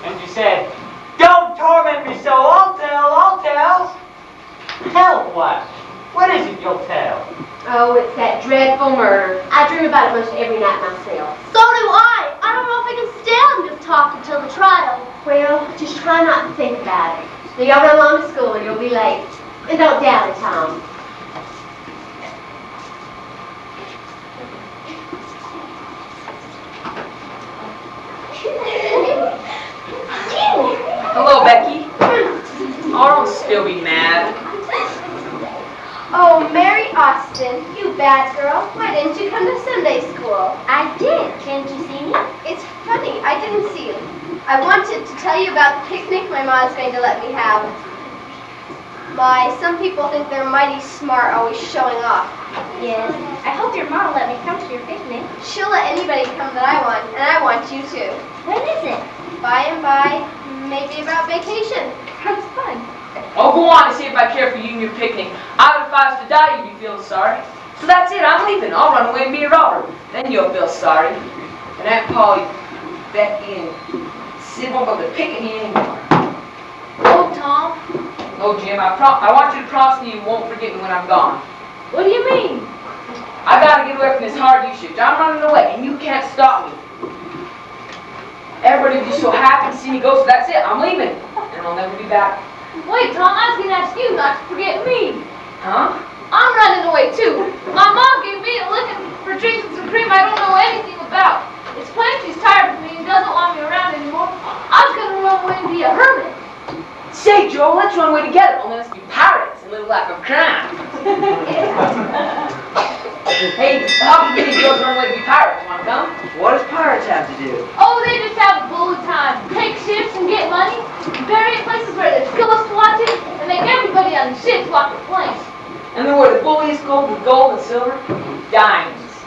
And you said, "Don't torment me so, I'll tell, I'll tell." Tell what? What is it you'll tell? Oh, it's that dreadful murder. I dream about it most every night myself. So do I. I don't know if I can stand this talk until the trial. Well, just try not to think about it. Now, y'all run along to school or you'll be late. And don't doubt it, Tom. Hello, Becky. Oh, don't still be mad. Oh, Mary Austin, you bad girl. Why didn't you come to Sunday school? I did. Can't you see me? It's funny, I didn't see you. I wanted to tell you about the picnic my mom's going to let me have. Some people think they're mighty smart, always showing off. Yes. I hope your mom will let me come to your picnic. She'll let anybody come that I want, and I want you to. When is it? By and by, maybe about vacation. Sounds fun. I'll go on to see if I care for you and your picnic. If I was to die, you'd be feeling sorry. So that's it, I'm leaving. I'll run away and be a robber. Then you'll feel sorry. And Aunt Polly, Becky, and Sid won't go to picnic anymore. Oh, Tom, Oh, Jim, I want you to promise me you won't forget me when I'm gone. what do you mean? I gotta get away from this hard usage. I'm running away, and you can't stop me. Everybody will be so happy to see me go, so that's it. I'm leaving, and I'll never be back. Wait, Tom, I was going to ask you not to forget me. Huh? I'm running away, too. My mom gave me a licking for drinking some cream I don't know anything about. It's plain she's tired of me and doesn't want me around anymore. I was going to run away and be a hermit. Say, Joe, let's run away together. Only let's be pirates and live a life of crime. Hey, how many girls run away to be pirates? Want to come? What does pirates have to do? Oh, they just have a bullet time. Take ships and get money, bury it places where there's ghosts watching, and make everybody on the ships walk the planks. And then where the bullies gold with gold and silver, diamonds.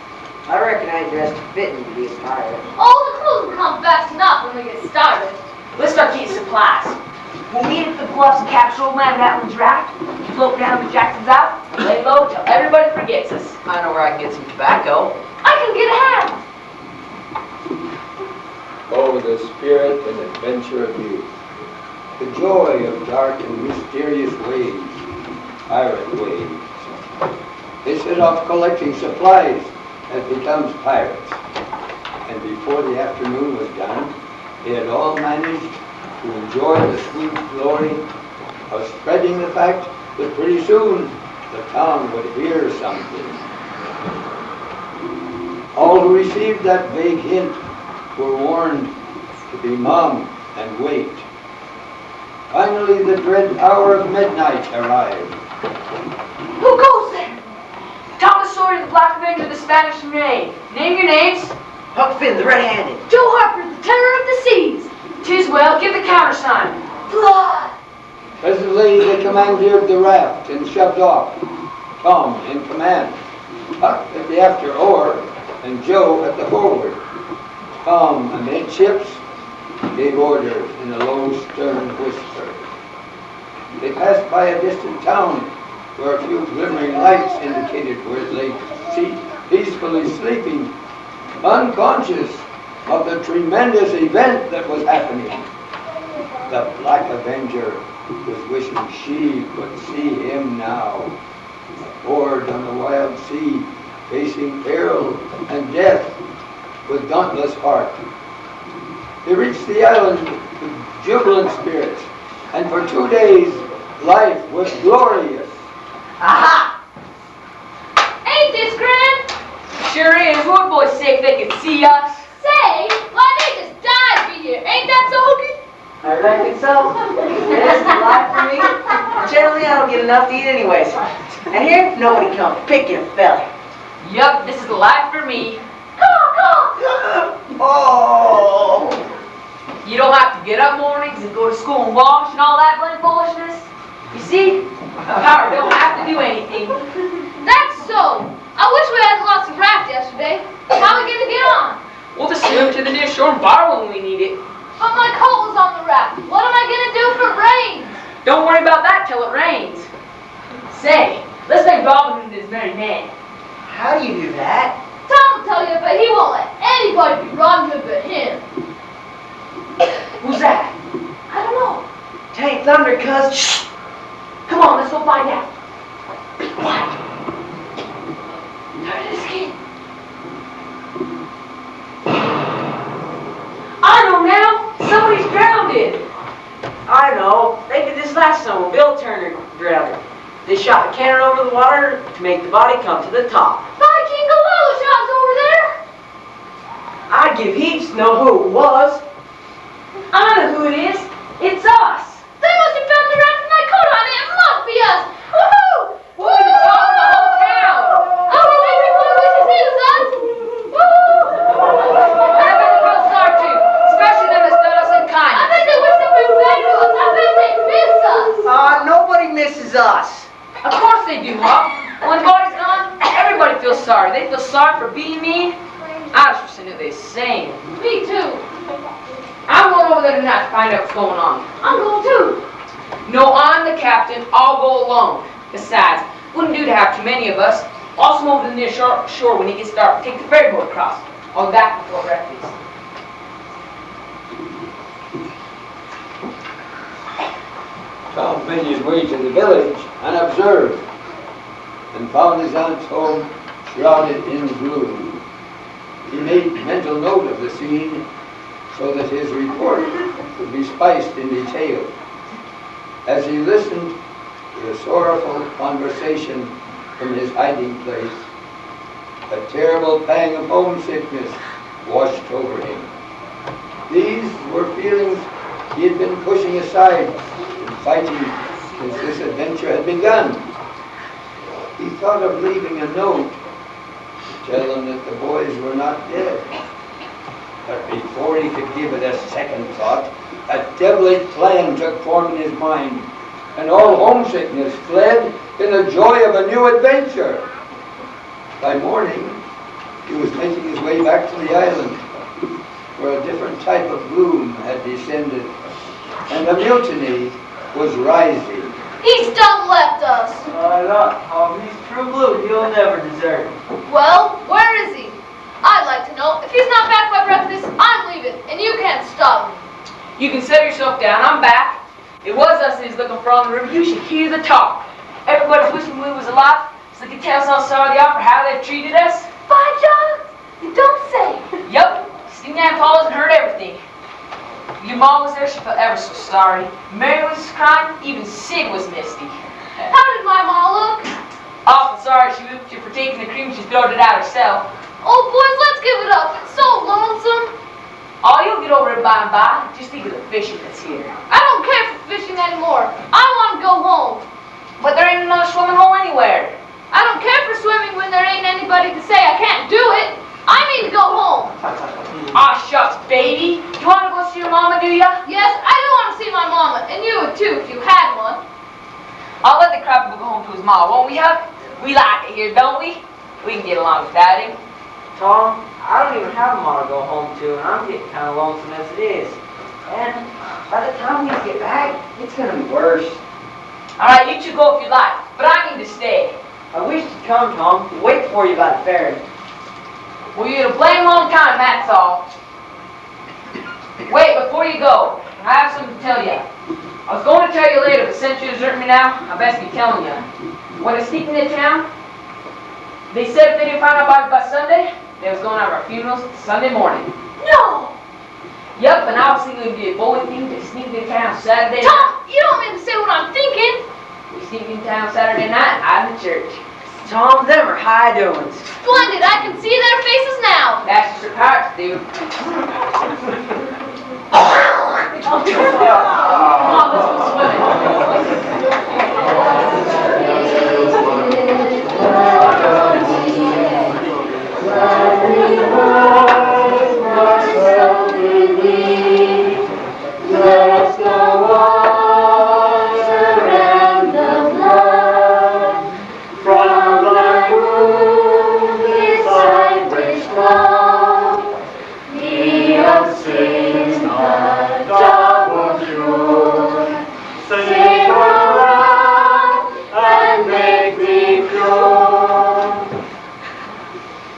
I reckon I ain't dressed fitting to be a pirate. Oh, the clothes will come fast enough when we get started. Let's start getting supplies. We'll meet at the bluffs and capture old man Atlin's raft, float down to Jackson's out, and lay low till everybody forgets us. I know where I can get some tobacco. I can get a hat. Oh, the spirit and adventure of youth. The joy of dark and mysterious ways, pirate ways. They set off collecting supplies as becomes pirates. And before the afternoon was done, they had all managed to enjoy the sweet glory of spreading the fact that pretty soon the town would hear something. All who received that vague hint were warned to be mum and wait. Finally, the dread hour of midnight arrived. Who goes there? Thomas Sawyer, the Black Avenger, the Spanish Maid. Name your names. Huck Finn, the red-handed. Joe Harper, the terror of the seas. Tiswell, give the countersign. Blood. Presently, they commandeered the raft and shoved off. Tom in command, Huck at the after oar, and Joe at the forward. Tom amidships gave orders in a low, stern whisper. They passed by a distant town where a few glimmering lights indicated where it lay peacefully sleeping, unconscious of the tremendous event that was happening. The Black Avenger was wishing she could see him now, aboard on the wild sea, facing peril and death with dauntless heart. They reached the island with jubilant spirits, and for 2 days life was glorious. Aha! Ain't this grand? Sure is. What boys say if they could see us? Say, why they just died to be here. Ain't that so, Hookie? I reckon so. It is a life for me. Generally, I don't get enough to eat anyways. And here, nobody come picking a fella. Yup, this is the life for me. Oh! You don't have to get up mornings and go to school and wash and all that blank foolishness. You see, Howard don't have to do anything. That's so. I wish we had lots of raft yesterday. How are we gonna get on? We'll just swim to the near shore and borrow when we need it. But my coat was on the raft. What am I gonna do if it rains? Don't worry about that till it rains. Say, let's make Robin Hood his merry man. How do you do that? Tom will tell you, but he won't let anybody be Robin Hood but him. Who's that? I don't know. Tain't thunder, cuz. Shh. Come on, let's go find out. Be quiet. Turn his skin. I know now. Somebody's drowned. I know. They did this last summer. Bill Turner drowned. They shot the cannon over the water to make the body come to the top. By King Galala shot's over there. I'd give heaps to know who it was. I know who it is. It's us. They must have found the raft with my coat on it. It must be us. Woohoo! We'll be the talk of the whole town. I bet everybody wishes it was us. Woo! And I bet the girls are too. Especially them that's done us in I kindness. bet they wish they'd been better to us. I bet they miss us. Nobody misses us. Of course they do, Mom. When the body's gone, everybody feels sorry. They feel sorry for being mean. I just wish I knew they saying. Me too. I'm going over there tonight to find out what's going on. I'm going too. No, I'm the captain. I'll go alone. Besides, wouldn't do to have too many of us. I'll swim over to the near shore when it gets dark. Take the ferry boat across. I'll be back before breakfast. Tom made his way to the village unobserved and found his aunt's home shrouded in gloom. He made mental note of the scene so that his report could be spiced in detail. As he listened to a sorrowful conversation from his hiding place, a terrible pang of homesickness washed over him. These were feelings he had been pushing aside and fighting since this adventure had begun. He thought of leaving a note to tell them that the boys were not dead. But before he could give it a second thought, a devilish plan took form in his mind, and all homesickness fled in the joy of a new adventure. By morning, he was making his way back to the island, where a different type of gloom had descended, and a mutiny was rising. He's done left us. He's true blue. He'll never desert. Well, where is he? I'd like to know. If he's not back by breakfast, I'm leaving, and you can't stop me. You can set yourself down. I'm back. It was us that he's looking for on the river. You should hear the talk. Everybody's wishing we was alive so they could tell us how sorry they are for how they've treated us. By John, you don't say. Yup. Seen Aunt Paula's and heard everything. Your mom was there. She felt ever so sorry. Mary was crying. Even Sid was misty. How did my ma look? Awful sorry she whipped you for taking the cream. She throwed it out herself. Oh, boys, let's give it up. It's so lonesome. Oh, you'll get over it by and by. Just think of the fishing that's here. I don't care for fishing anymore. I want to go home. But there ain't another swimming hole anywhere. I don't care for swimming when there ain't anybody to say I can't do it. I need to go home. Aw, shucks, baby. You want to go see your mama, do ya? Yes, I do want to see my mama, and you would too if you had one. I'll let the crapper go home to his mom, won't we, Huck? We like it here, don't we? We can get along without him. Tom, I don't even have a mom to go home to, and I'm getting kind of lonesome as it is. And by the time we get back, it's going to be worse. All right, you two go if you like, but I need to stay. I wish you'd come, Tom. Wait for you by the ferry. Well, you had a blame long time, that's all. Wait, before you go, I have something to tell you. I was going to tell you later, but since you desert me now, I best be telling you. When I sneaked into town, they said if they didn't find our bodies by Sunday, they was going to have our funerals Sunday morning. No! Yup, and I was thinking it would be a bully thing to sneak into town Saturday. Tom, you don't mean to say what I'm thinking. We sneaked in town Saturday night, hiding in church. Tom, them are high doings. Splendid, I can see their faces now. That's just your parts, dude. Come on, let's go swimming.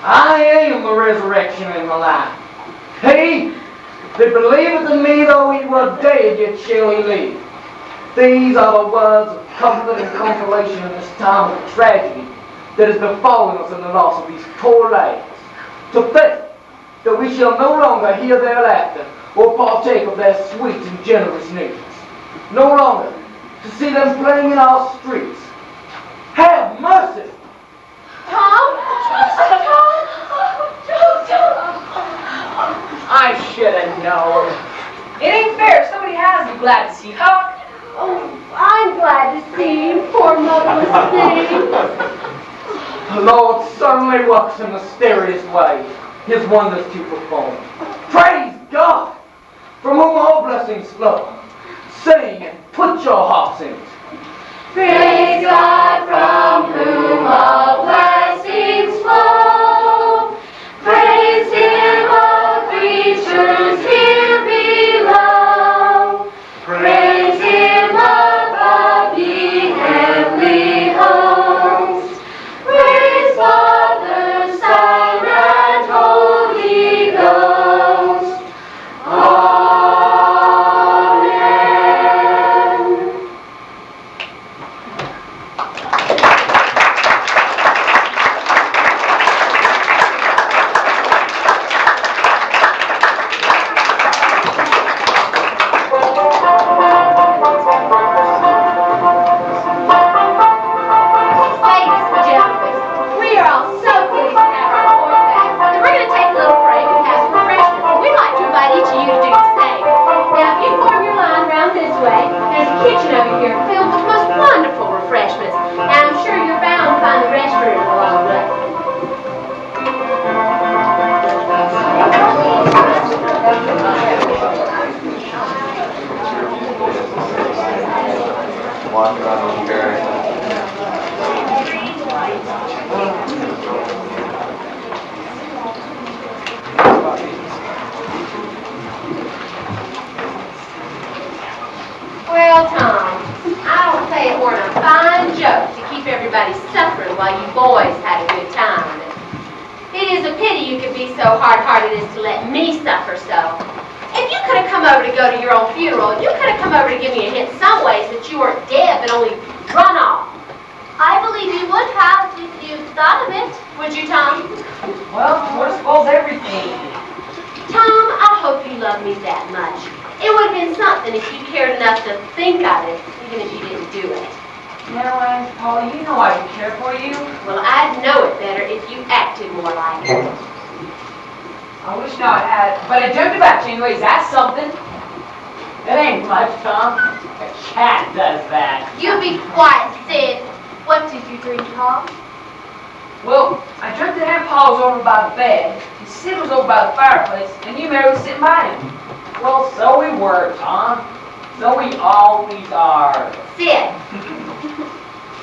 I am the resurrection and the life. He that believeth in me, though he were dead, yet shall he live. These are the words of comfort and consolation in this time of tragedy that has befallen us in the loss of these poor lads. To think that we shall no longer hear their laughter or partake of their sweet and generous news. No longer to see them playing in our streets. Have mercy! Tom? I should have known. It ain't fair. Somebody has to be glad to see Huck. Oh, I'm glad to see you. Poor motherless thing. The Lord certainly works in mysterious ways, his wonders to perform. Praise God, from whom all blessings flow. Sing and put your hearts in it. Praise God from whom all blessings flow. Praise Him, all creatures here below. Praise Him above, ye heavenly hosts. Praise Father, Son, and Holy Ghost. Amen. Ladies and gentlemen, we are all so pleased to have our boys back, and we're going to take a little break and have some refreshments, and we'd like to invite each of you to do the same. Now, if you form your line around this way, there's a kitchen over here filled with the most wonderful refreshments, and I'm sure you're bound to find the restroom along the way. Well, Tom, I don't say it weren't a fine joke to keep everybody suffering while you boys had a good time. It is a pity you could be so hard-hearted as to let me suffer so. If you could have come over to go to your own funeral, you could have come over to give me a hint some ways that you weren't dead but only run off. I believe you would have if you thought of it. Would you, Tom? Well, what spoils everything? Tom, I hope you love me that much. It would have been something if you cared enough to think of it, even if you didn't do it. Now, Aunt Polly, you know I do care for you. Well, I'd know it better if you acted more like it. I wish now I had, but I dreamt about you anyways. That's something. It ain't much, Tom. A cat does that. You be quiet, Sid. What did you dream, Tom? Well, I dreamt that Aunt Paul was over by the bed, and Sid was over by the fireplace, and you, Mary, was sitting by him. Well, so we were, Tom. So we always are. Sid.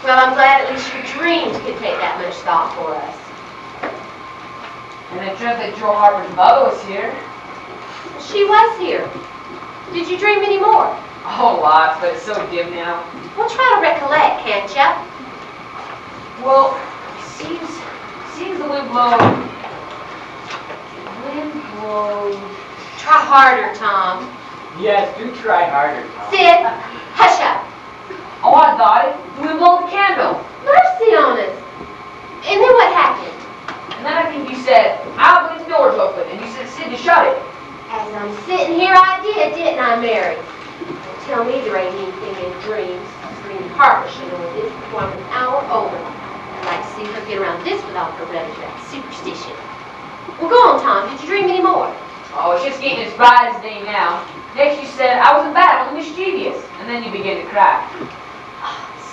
Well, I'm glad at least your dreams could take that much thought for us. And I dreamt that Joe Harper's mother was here. She was here. Did you dream any more? Oh, lots, but it's so dim now. Well, try to recollect, can't you? Well, it seems the wind blows. Try harder, Tom. Yes, do try harder, Tom. Sid, hush up. Oh, I got it. The wind blew the candle. Mercy on us. And then what happened? And then I think you said, I believe the door's open, and you said, Sid, to shut it. As I'm sitting here, I did, didn't I, Mary? Tell me there ain't anything in dreams. I mean, Harper should know before I'm an hour older. I'd like to see her get around this with all her rubbish about superstition. Well, go on, Tom. Did you dream any more? Oh, it's just getting as bright as day now. Next you said I wasn't bad, only mischievous. And then you began to cry.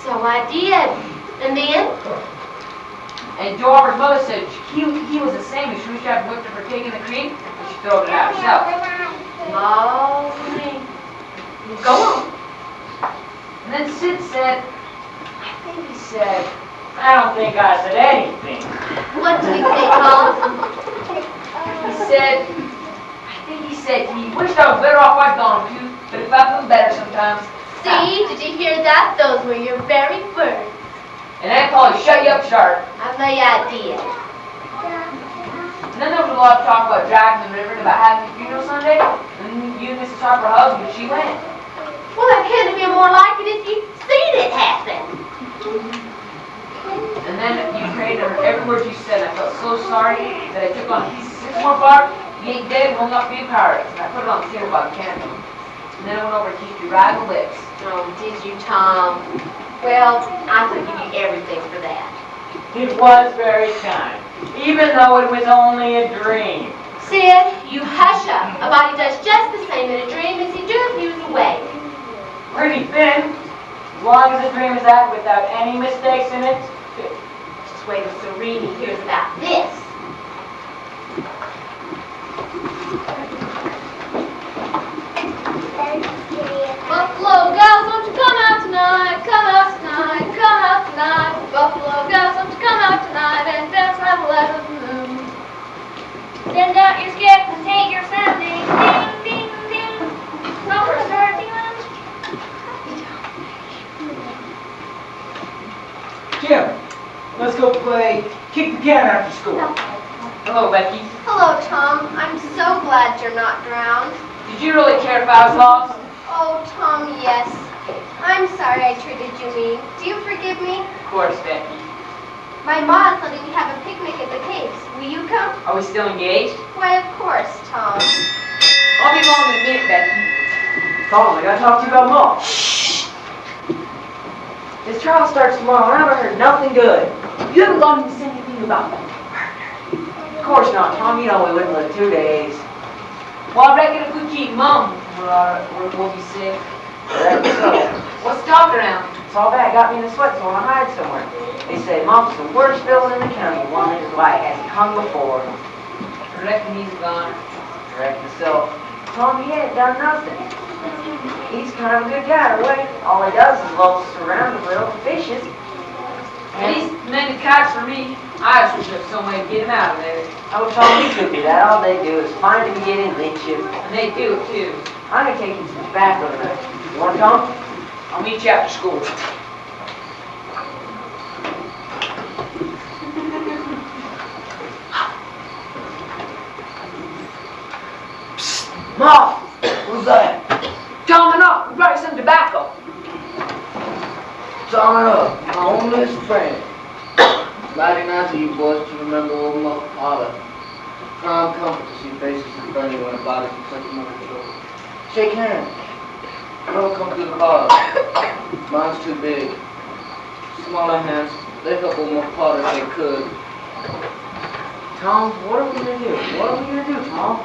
So I did. And then? And Joe Arbor's mother said he was the same as she wished I'd whipped her for taking the cream, but she threw it out herself. Molly. Go on. And then Sid said, I don't think I said anything. What did he say, Tom? He said he wished I was better off I'd gone to, but if I feel better sometimes. See, did you hear that? Those were your very words. And Aunt Polly shut you up sharp. I'm the idea. And then there was a lot of talk about driving the river and about having a funeral Sunday. And you and Mrs. Harper hugged and she went. Well, that couldn't have been more like it if you'd seen it happen. And then you prayed over every word you said. I felt so sorry that I took on a piece of 6 more bark. You ain't dead, hung up to be pirates. And I put it on the table by the candle. And then I went over and kissed you right on the lips. Oh, did you, Tom? Well, I could give you everything for that. It was very kind, even though it was only a dream. Sid, you hush up. A body does just the same in a dream as he do if he was awake. Pretty thin, as long as the dream is that without any mistakes in it. Just wait till Serene hears about this. Buffalo gals, won't you come out tonight? Come out tonight, come out tonight. Buffalo gals, won't you come out tonight and dance by the light of the moon? Send out your skiff and take your sounding. Ding, ding, ding. Numbers start dinging. Jim, let's go play kick the can after school. Hello, Becky. Hello, Tom. I'm so glad you're not drowned. Did you really care if I was lost? Oh, Tom, yes. I'm sorry I treated you mean. Do you forgive me? Of course, Becky. My ma's letting me have a picnic at the caves. Will you come? Are we still engaged? Why, of course, Tom. I'll be home in a minute, Becky. Tom, I gotta talk to you about Mom. This trial starts tomorrow, and I haven't heard nothing good. You haven't gone to say anything about that. Of course not, Tom. You know we wouldn't live 2 days. Well, I reckon if we keep Mom, we'll be sick. So, What's the talk around? saw that got me in a sweat, so I hired somewhere. They say Mom's the worst villain in the county. Wonders why it hasn't hung before. I reckon he's gone. I reckon so. Tom, he ain't done nothing. He's kind of a good guy, right? All he does is love us around a little, fishes. And he's mended kites for me. I just wish there was some way to get him out of there. Oh, Tom, he could be that. All they do is find him, get him, lynch him. And they do it too. I'm gonna take him to the tobacco tonight. You want to come? I'll meet you after school. Mom! Who's that? Tom and up. We brought you some tobacco. Summing up, my homeless friend. Mighty nice of you boys to remember old father. Prime comfort to see faces in front of you when a body's in such much trouble. Shake hands. Don't come through the bars. Mine's too big. Smaller hands, they help old my father if they could. Tom, what are we gonna do? What are we gonna do, Tom?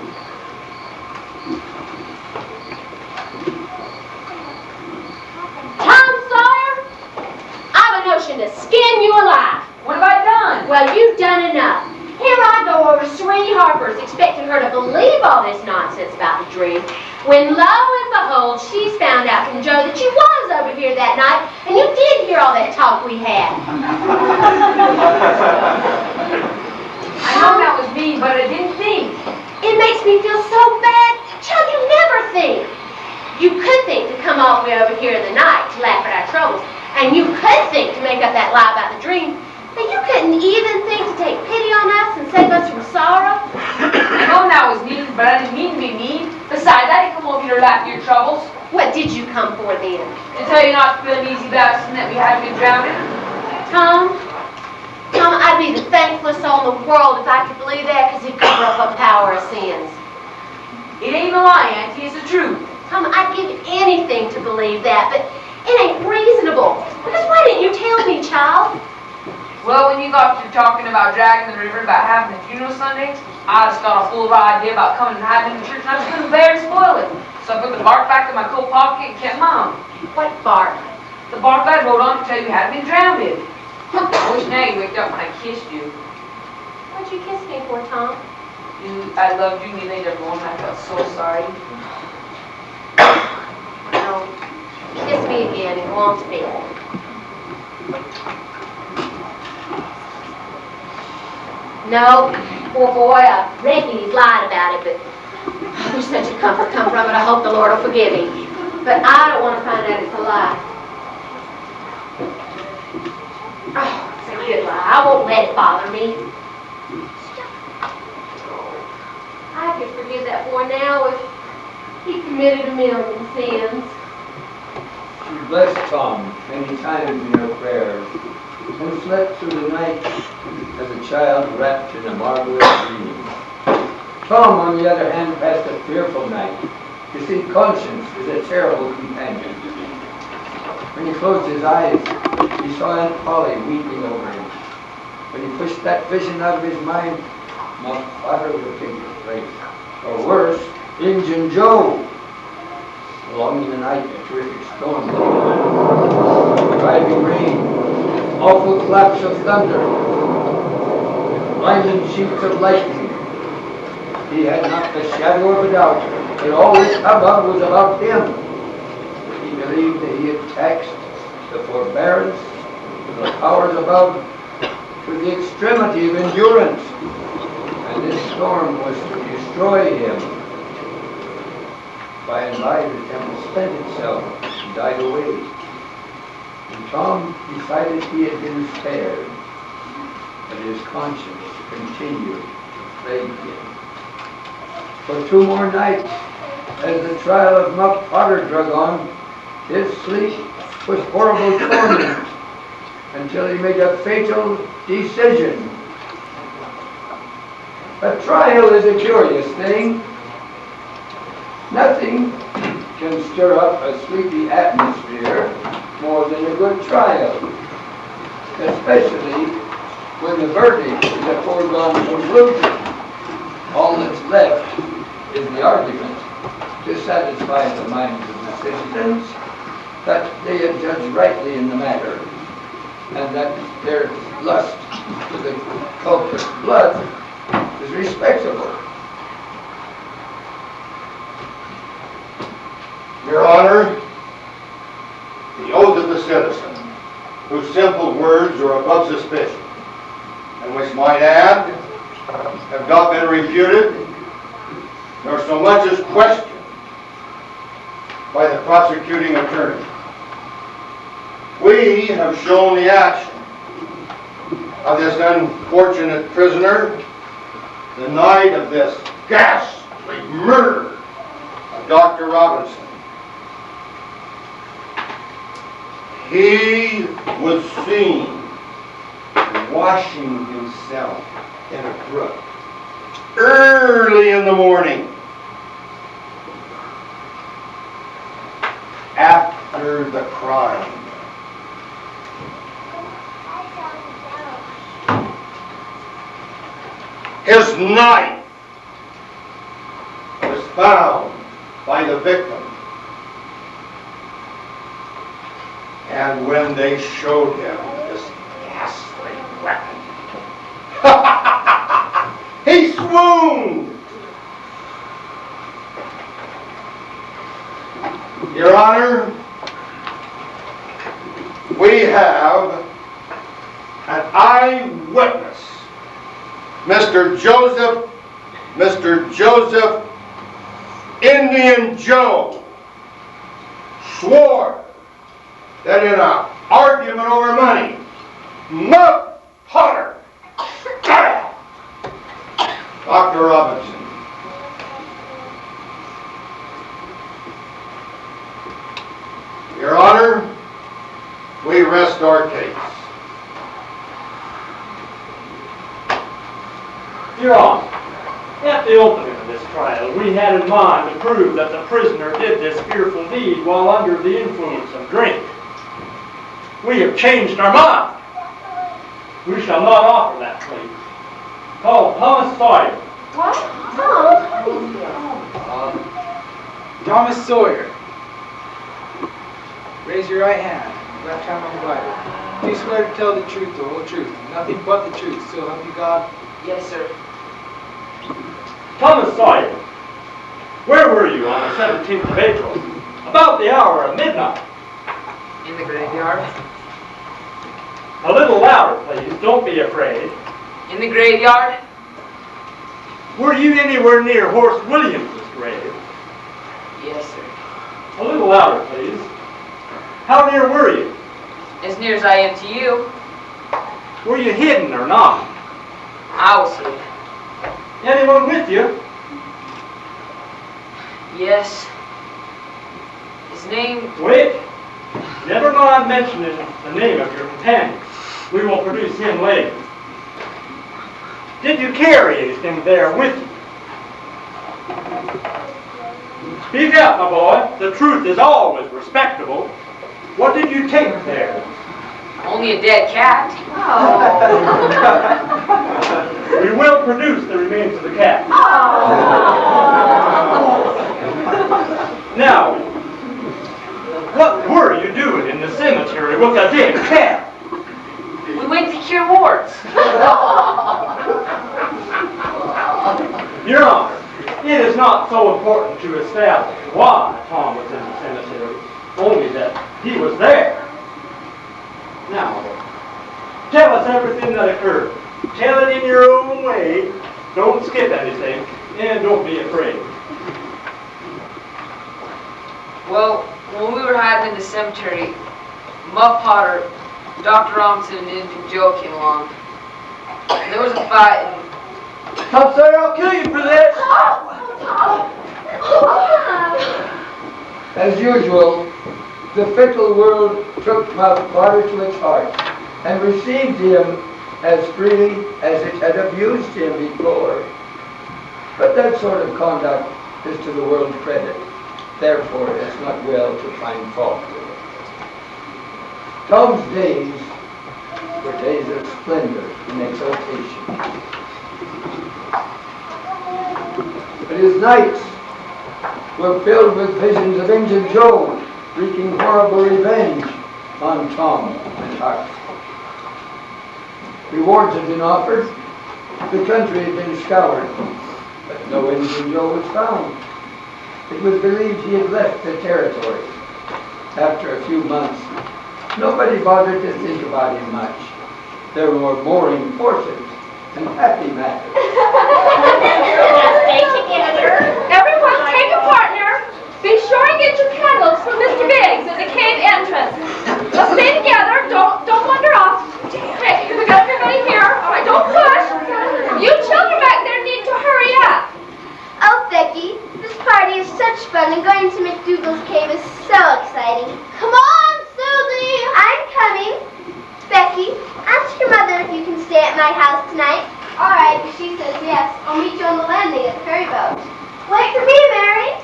Tom Sawyer, I have a notion to skin you alive. What have I done? Well, you've done enough. Here I go over to Serene Harper's expecting her to believe all this nonsense about the dream, when lo and behold, she's found out from Joe that you was over here that night, and you did hear all that talk we had. I know that was me, but I didn't think. It makes me feel so bad. Child, you never think. You could think to come all the way over here in the night to laugh at our troubles, and you could think to make up that lie about the dream, but you couldn't even think to take pity on us and save us from sorrow. I know that was mean, but I didn't mean to be mean. Besides, I didn't come over here to laugh at your troubles. What did you come for then? To tell you not to feel uneasy about us and that we hadn't been drowning. Tom, I'd be the thankfullest soul in the world if I could believe that, because it'd cover up a power of sins. It ain't a lie, Auntie, it's the truth. Tom, I'd give anything to believe that, but It ain't reasonable. Because why didn't you tell me, child? Well, when you got to talking about dragging the river, about having a funeral Sunday, I just got a fool of an idea about coming and hiding in the church, and I just couldn't bear to spoil it. So I put the bark back in my coat pocket and kept mine. What bark? The bark I wrote on to tell you you hadn't been drowned. I wish now you waked up when I kissed you. What'd you kiss me for, Tom? I loved you and you laid there alone. I felt so sorry. Well, kiss me again and go on to bed. No, poor boy, I reckon he's lied about it, but there's such a comfort come from it, I hope the Lord will forgive him. But I don't want to find out it's a lie. Oh, it's a good lie. I won't let it bother me. I could forgive that boy now if he committed a million sins. She blessed Tom many times in her prayers and slept through the night as a child wrapped in a marvelous dream. Tom, on the other hand, passed a fearful night. You see, conscience is a terrible companion. When he closed his eyes, he saw Aunt Polly weeping over him. When he pushed that vision out of his mind, my father would take his place. Or worse, Injun Joe. Along in the night, a terrific storm came. Driving rain, awful claps of thunder, blinding sheets of lightning. He had not the shadow of a doubt that all this hubbub was about him. He believed that he had taxed the forbearance of the powers above to the extremity of endurance, and this storm was to destroy him. By and by, the temple spent itself and died away. And Tom decided he had been spared, but his conscience continued to plague him. For 2 more nights, as the trial of Muck Potter drug on, his sleep was horrible torment until he made a fatal decision. A trial is a curious thing. Nothing can stir up a sleepy atmosphere more than a good trial, especially when the verdict is a foregone conclusion. All that's left is the argument to satisfy the minds of the citizens that they had judged rightly in the matter, and that their lust for the culprit's blood is respectable. Your Honor, the oath of the citizen, whose simple words are above suspicion, and which might add, have not been refuted, nor so much as questioned by the prosecuting attorney. We have shown the action of this unfortunate prisoner the night of this ghastly murder of Dr. Robinson. He was seen washing himself in a brook early in the morning after the crime. His knife was found by the victim. And when they showed him this ghastly weapon, he swooned. Your Honor, we have an eyewitness, Mr. Joseph Indian Joe swore that in an argument over money, Muck Potter Dr. Robinson. Your Honor, we rest our case. Your Honor, at the opening of this trial, we had in mind to prove that the prisoner did this fearful deed while under the influence of drink. We have changed our mind. We shall not offer that place. Call Thomas Sawyer. What? Thomas Sawyer. Raise your right hand. Left hand on the Bible. Do you swear to tell the truth, the whole truth, nothing but the truth, so help you God? Yes, sir. Thomas Sawyer, where were you on the 17th of April? About the hour of midnight. In the graveyard. A little louder, please. Don't be afraid. In the graveyard. Were you anywhere near Horse Williams' grave? Yes, sir. A little louder, please. How near were you? As near as I am to you. Were you hidden or not? I was hidden. Anyone with you? Yes. His name... Wait. Never mind mentioning the name of your companion. We will produce him later. Did you carry anything there with you? Speak out, my boy. The truth is always respectable. What did you take there? Only a dead cat. We will produce the remains of the cat. Now, what were you doing in the cemetery with a dead cat? We went to cure warts. Your Honor, it is not so important to establish why Tom was in the cemetery, only that he was there. Now, tell us everything that occurred. Tell it in your own way. Don't skip anything, and don't be afraid. Well, when we were hiding in the cemetery, Muff Potter, Dr. Robinson, and Infant Joe came along. And there was a fight, and... Tom Sawyer, I'll kill you for this! As usual, the fickle world took Muff Potter to its heart and received him as freely as it had abused him before. But that sort of conduct is to the world's credit. Therefore, it's not well to find fault with it. Tom's days were days of splendor and exaltation. But his nights were filled with visions of Injun Joe wreaking horrible revenge on Tom and Hart. Rewards had been offered, the country had been scoured, but no Injun Joe was found. It was believed he had left the territory. After a few months, nobody bothered to think about him much. There were more important and happy matters. Stay together. Everyone take a partner. Be sure and get your candles from Mr. Biggs at the cave entrance. Now stay together. Don't wander off. Hey, we got everybody here. All right, don't push. You children back there need to hurry up. Oh, Becky, this party is such fun, and going to McDougal's cave is so exciting. Come on, Susie! I'm coming. Becky, ask your mother if you can stay at my house tonight. All right, if she says yes, I'll meet you on the landing at the ferry boat. Wait for me, Mary.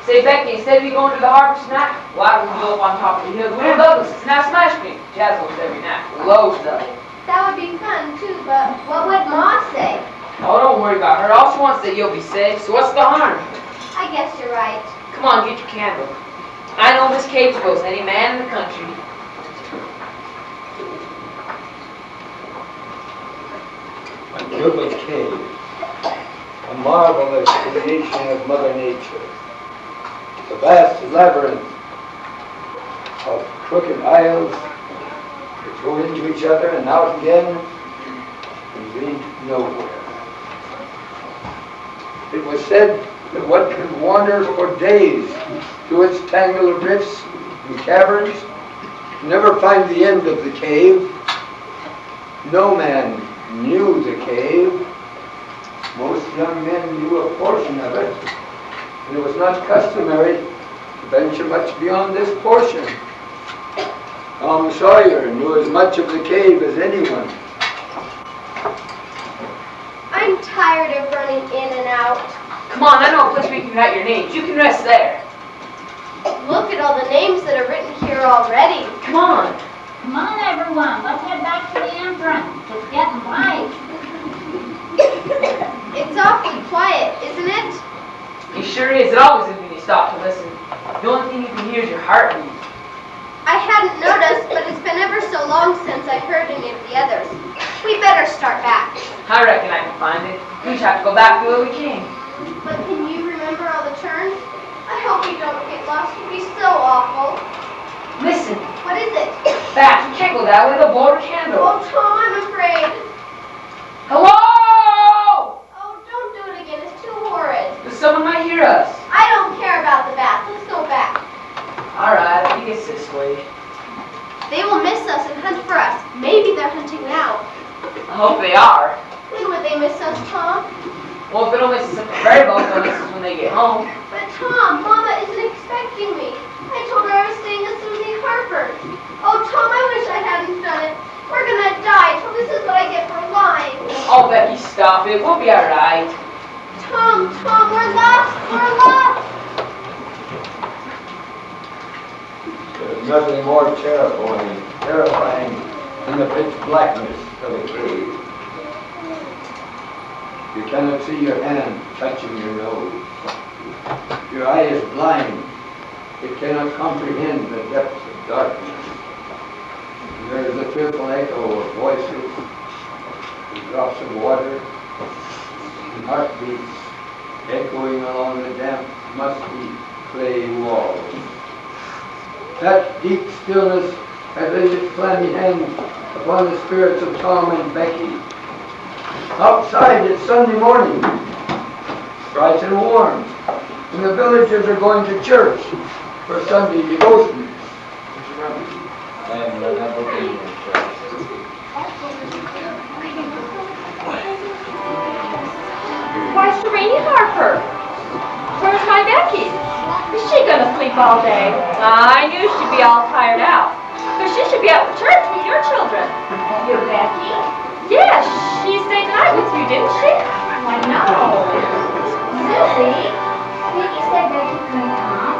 Say, Becky, instead of you going to the harbor tonight, why don't we go up on top of the hill to Will Douglas' and have smash cream? Jazz goes every night. Loves stuff. That would be fun, too, but what would Ma say? Oh, don't worry about her. All she wants is that you'll be safe, so what's the harm? I guess you're right. Come on, get your candle. I know this cave's close to any man in the country. McDougal's Cave, a marvelous creation of Mother Nature. The vast labyrinth of crooked aisles that go into each other and out again and lead nowhere. It was said that one could wander for days through its tangle of rifts and caverns, never find the end of the cave. No man knew the cave. Most young men knew a portion of it, and it was not customary to venture much beyond this portion. Tom Sawyer knew as much of the cave as anyone. I'm tired of running in and out. Come on, I know a place where you can write your names. You can rest there. Look at all the names that are written here already. Come on. Come on, everyone. Let's head back to the entrance. It's getting light. It's awfully quiet, isn't it? It sure is. It always is when you stop to listen. The only thing you can hear is your heartbeat. I hadn't noticed, but it's been ever so long since I heard any of the others. We better start back. I reckon I can find it. We just have to go back the way we came. But can you remember all the turns? I hope we don't get lost. It'd be so awful. Listen, What is it? back. You can't go that way. They'll blow our candle. Oh, Tom, I'm afraid. Hello! Oh, don't do it again. It's too horrid. Someone might hear us. I don't care about the bath. Let's go back. All right, I think it's this way. They will miss us and hunt for us. Maybe they're hunting now. I hope they are. When would they miss us, Tom? Well, if they don't miss us at the ferry boat, they'll miss us when they get home. But Tom, Mama isn't expecting me. I told her I was staying at Susie Harper's. Oh, Tom, I wish I hadn't done it. We're gonna die. So this is what I get for lying. Oh, Becky, stop it. We'll be all right. Tom, we're lost. We're lost. There's nothing more terrifying than the pitch blackness of a cave. You cannot see your hand touching your nose. Your eye is blind. It cannot comprehend the depths of darkness. And there is a fearful echo of voices, and drops of water, and heartbeats echoing along the damp, musty clay walls. That deep stillness had laid its clammy hand upon the spirits of Tom and Becky. Outside it's Sunday morning, bright and warm, and the villagers are going to church for Sunday devotions. Why, Serene Harper? Where's my Becky? Is she gonna sleep all day? I knew she'd be all tired out. But she should be out with church with your children. Your Becky? Yes, she stayed the night with you, didn't she? Why, no. Susie, Becky said Becky couldn't come.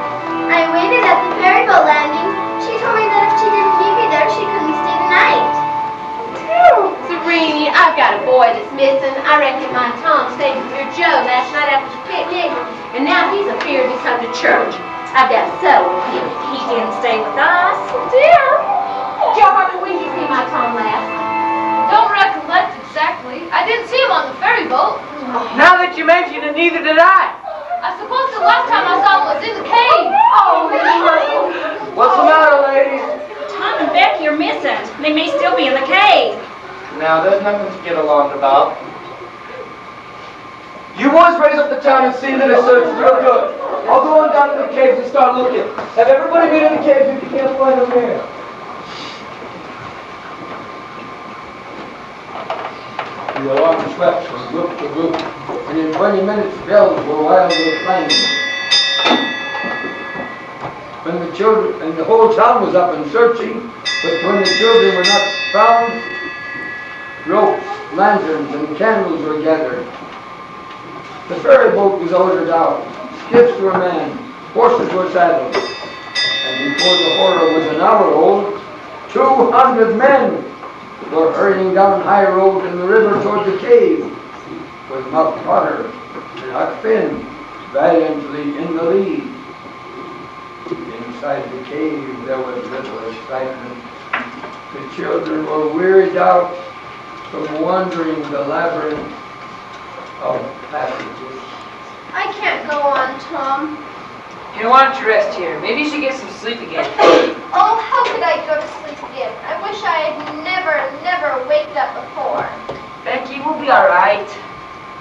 I waited at the ferry boat landing. She told me that if she didn't keep me there, she couldn't stay the night. Serene, I've got a boy that's missing. I reckon my Tom stayed with your Joe last night after the picnic, and now he's afeared to come to church. I've got to settle with him. He didn't stay with us. Dear, Joe Harper, when did you see my Tom last? Don't recollect exactly. I didn't see him on the ferry boat. Now that you mention it, neither did I. I suppose the last time I saw him was in the cave. Oh, no. What's the matter, ladies? Tom and Becky are missing. They may still be in the cave. Now, there's nothing to get alarmed about. You boys raise up the town and see that it's searched real good. I'll go on down to the caves and start looking. Have everybody been in the caves if you can't find them here? The alarm swept from group to group, and in 20 minutes bells were wildly clanging. When the children, and the whole town was up and searching, but when the children were not found, ropes, lanterns, and candles were gathered. The ferry boat was ordered out, skiffs were manned, horses were saddled, and before the horror was an hour old, 200 men were hurrying down High Road in the river toward the cave, with Muck Potter and Huck Finn valiantly in the lead. Inside the cave there was little excitement. The children were wearied out from wandering the labyrinth of passages. I can't go on, Tom. Here, why don't you rest here? Maybe you should get some sleep again. Oh, how could I go to sleep again? I wish I had never waked up before. Becky, we'll be all right.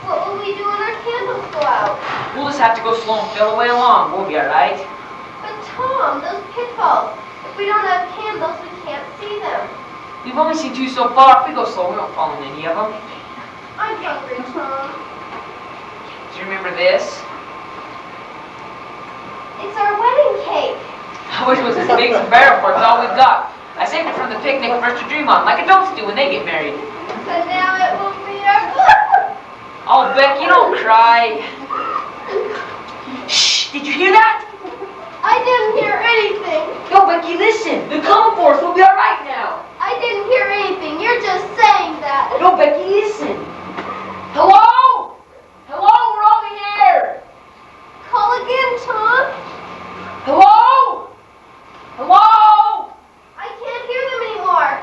What will we do when our candles go out? We'll just have to go slow and fill away along. We'll be all right. But Tom, those pitfalls. If we don't have candles, we can't see them. We've only seen two so far. If we go slow, we won't fall in any of them. I'm hungry, Tom. Do you remember this? It's our wedding cake. I wish it was as big as a barrel for it's all we've got. I saved it from the picnic for us to dream on, like adults do when they get married. But now it will be our... Oh, Becky, don't cry. Shh! Did you hear that? I didn't hear anything. Yo, Becky, listen. They're coming for us. We'll be all right now. I didn't hear anything. You're just saying that. Yo, Becky, listen. Hello? Hello, we're over here. Call again, Tom. Hello? Hello? I can't hear them anymore.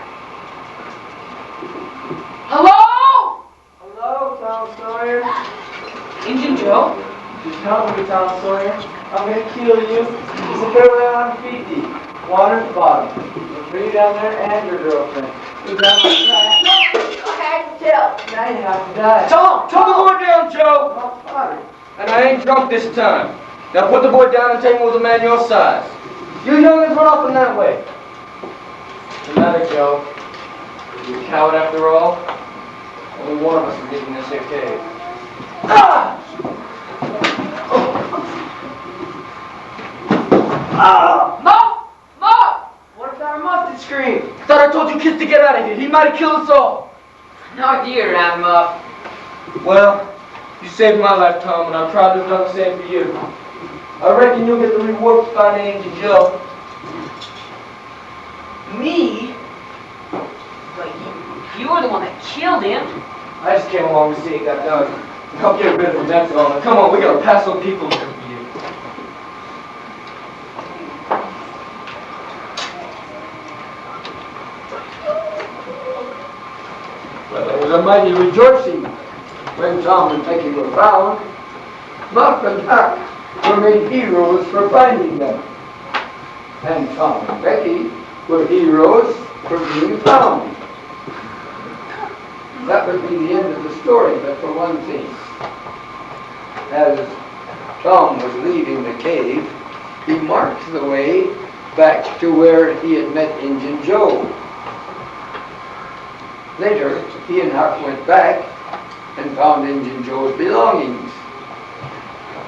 Hello? Hello, Tom Sawyer. Injun Joe? Just help me, Tom Sawyer. I'm gonna kill you. There's a barrel there on feet deep. Water at the bottom. There's me down there and your girlfriend. You got my track. I had to tell. Now you have to die. Tom, put the boy down, Joe. Oh, Father. And I ain't drunk this time. Now put the boy down and take him with a man your size. You youngins run up and that way. What's the matter, Joe? You a coward after all? Only one of us is getting this here cave. Ah! Mom! Mom! What if that mustard scream? Thought I told you kids to get out of here. He might have killed us all. No, dear, I'm up. Well, you saved my life, Tom, and I'm proud to have done the same for you. I reckon you'll get the reward for finding Angel Joe. Me? But you were the one that killed him. I just came along to see it got done. Help get rid of the mess on it. Come on, we gotta pass some people here for you. Well, there was a mighty rejoicing when Tom and Becky were found. Muff and Huck were made heroes for finding them. And Tom and Becky were heroes for being found. That would be the end of the story, but for one thing. As Tom was leaving the cave, he marked the way back to where he had met Injun Joe. Later, he and Huck went back and found Injun Joe's belongings.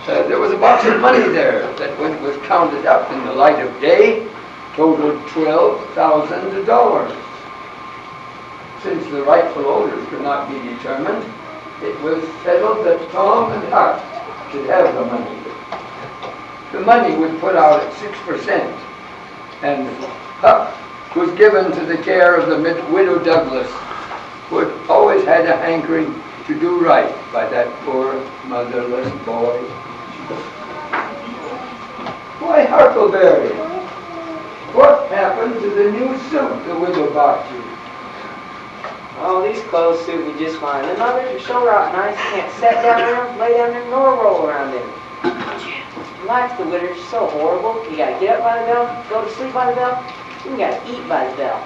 There was a box of money there that, when it was counted up in the light of day, totaled $12,000. Since the rightful owners could not be determined, it was settled that Tom and Huck should have the money. The money was put out at 6%, and Huck was given to the care of the widow Douglas, who had always had a hankering to do right by that poor motherless boy. Why, Huckleberry, what happened to the new suit the widow bought you? Oh, these clothes suit me just fine. The others are so rotten nice, you can't sit down in them, lay down there, nor roll around in them. Life's the winter's so horrible. You gotta get up by the bell, go to sleep by the bell, and you gotta eat by the bell.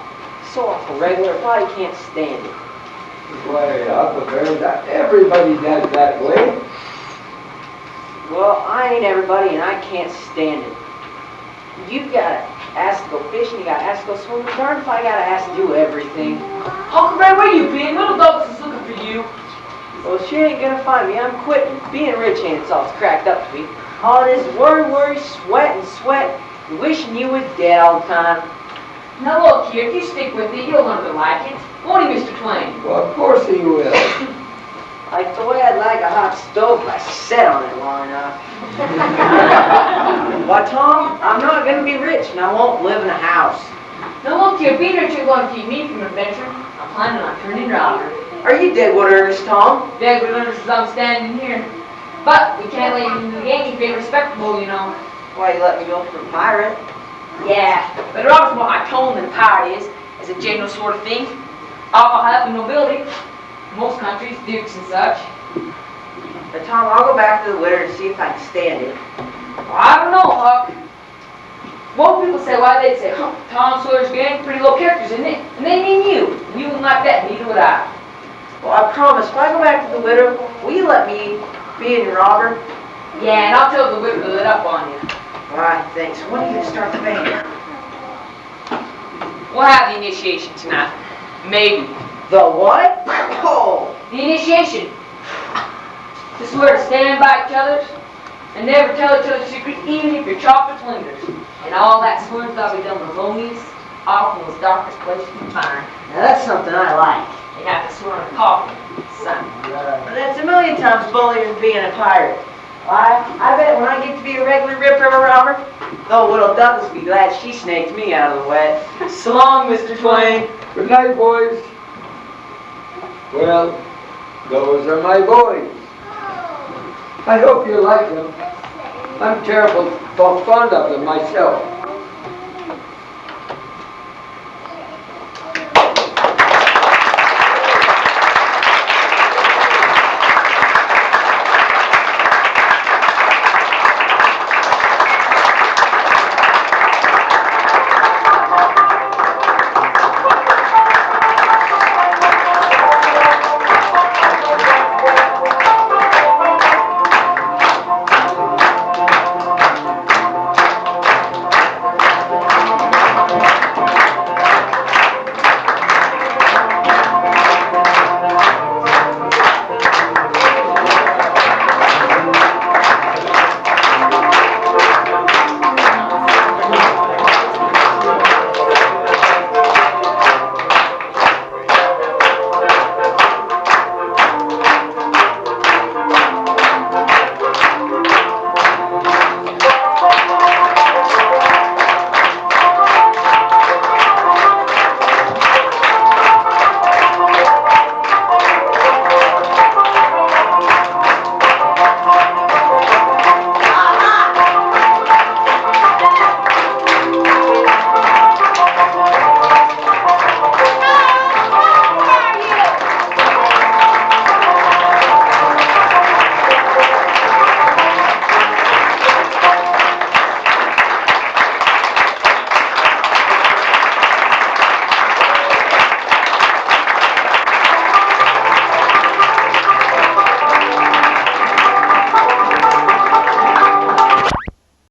So awful regular, probably can't stand it. Why, Huckleberry, that everybody does that way. Well, I ain't everybody, and I can't stand it. You've gotta ask to go fishing, you gotta ask to go swimming. Darn if I gotta ask to do everything. Huckleberry, where you been? Little Douglas is looking for you. Well, she ain't gonna find me. I'm quitting. Being rich ain't it's all it's cracked up to be. All this worry, sweat, and wishing you was dead all the time. Now look here, if you stick with it, you'll learn to like it. Won't he, Mr. Twain? Well, of course he will. Like the way I'd like a hot stove if I sat on it long enough. Why, Tom, I'm not gonna be rich, and I won't live in a house. Now look here, being rich ain't going to keep me from adventuring. I'm planning on turning robber. Are you dead what earnest, Tom? Dead with earnest as I'm standing here. But we can't let you into the gang, you've been respectable, you know. Why, you let me go for a pirate? Yeah, but robber's more high tone than a pirate is, as a general sort of thing. Alcohol help the nobility. Most countries, dukes and such. But Tom, I'll go back to the winter and see if I can stand it. Well, I don't know, Huck. Most people say, why they'd say, huh, Tom Sawyer's gang, pretty low characters, isn't it? And they mean you. And you wouldn't like that, neither would I. Well, I promise, if I go back to the widow, will you let me be in your robber? Yeah, and I'll tell the widow to let up on you. All right, thanks. When are you gonna start the band? We'll have the initiation tonight. Maybe. The what? Oh! The initiation. To swear to stand by each other's and never tell each other's secrets, even if your chocolate's lingers. And all that swearing's got to be done in the loneliest, awfulest, darkest place you can find. Now that's something I like. You have to swear on a coffin, son. But that's a million times bullier than being a pirate. Why, I bet when I get to be a regular Rip River robber, though little Douglas will be glad she snaked me out of the wet. So long, Mr. Twain. Good night, boys. Well, those are my boys. I hope you like them. I'm terrible fond of them myself.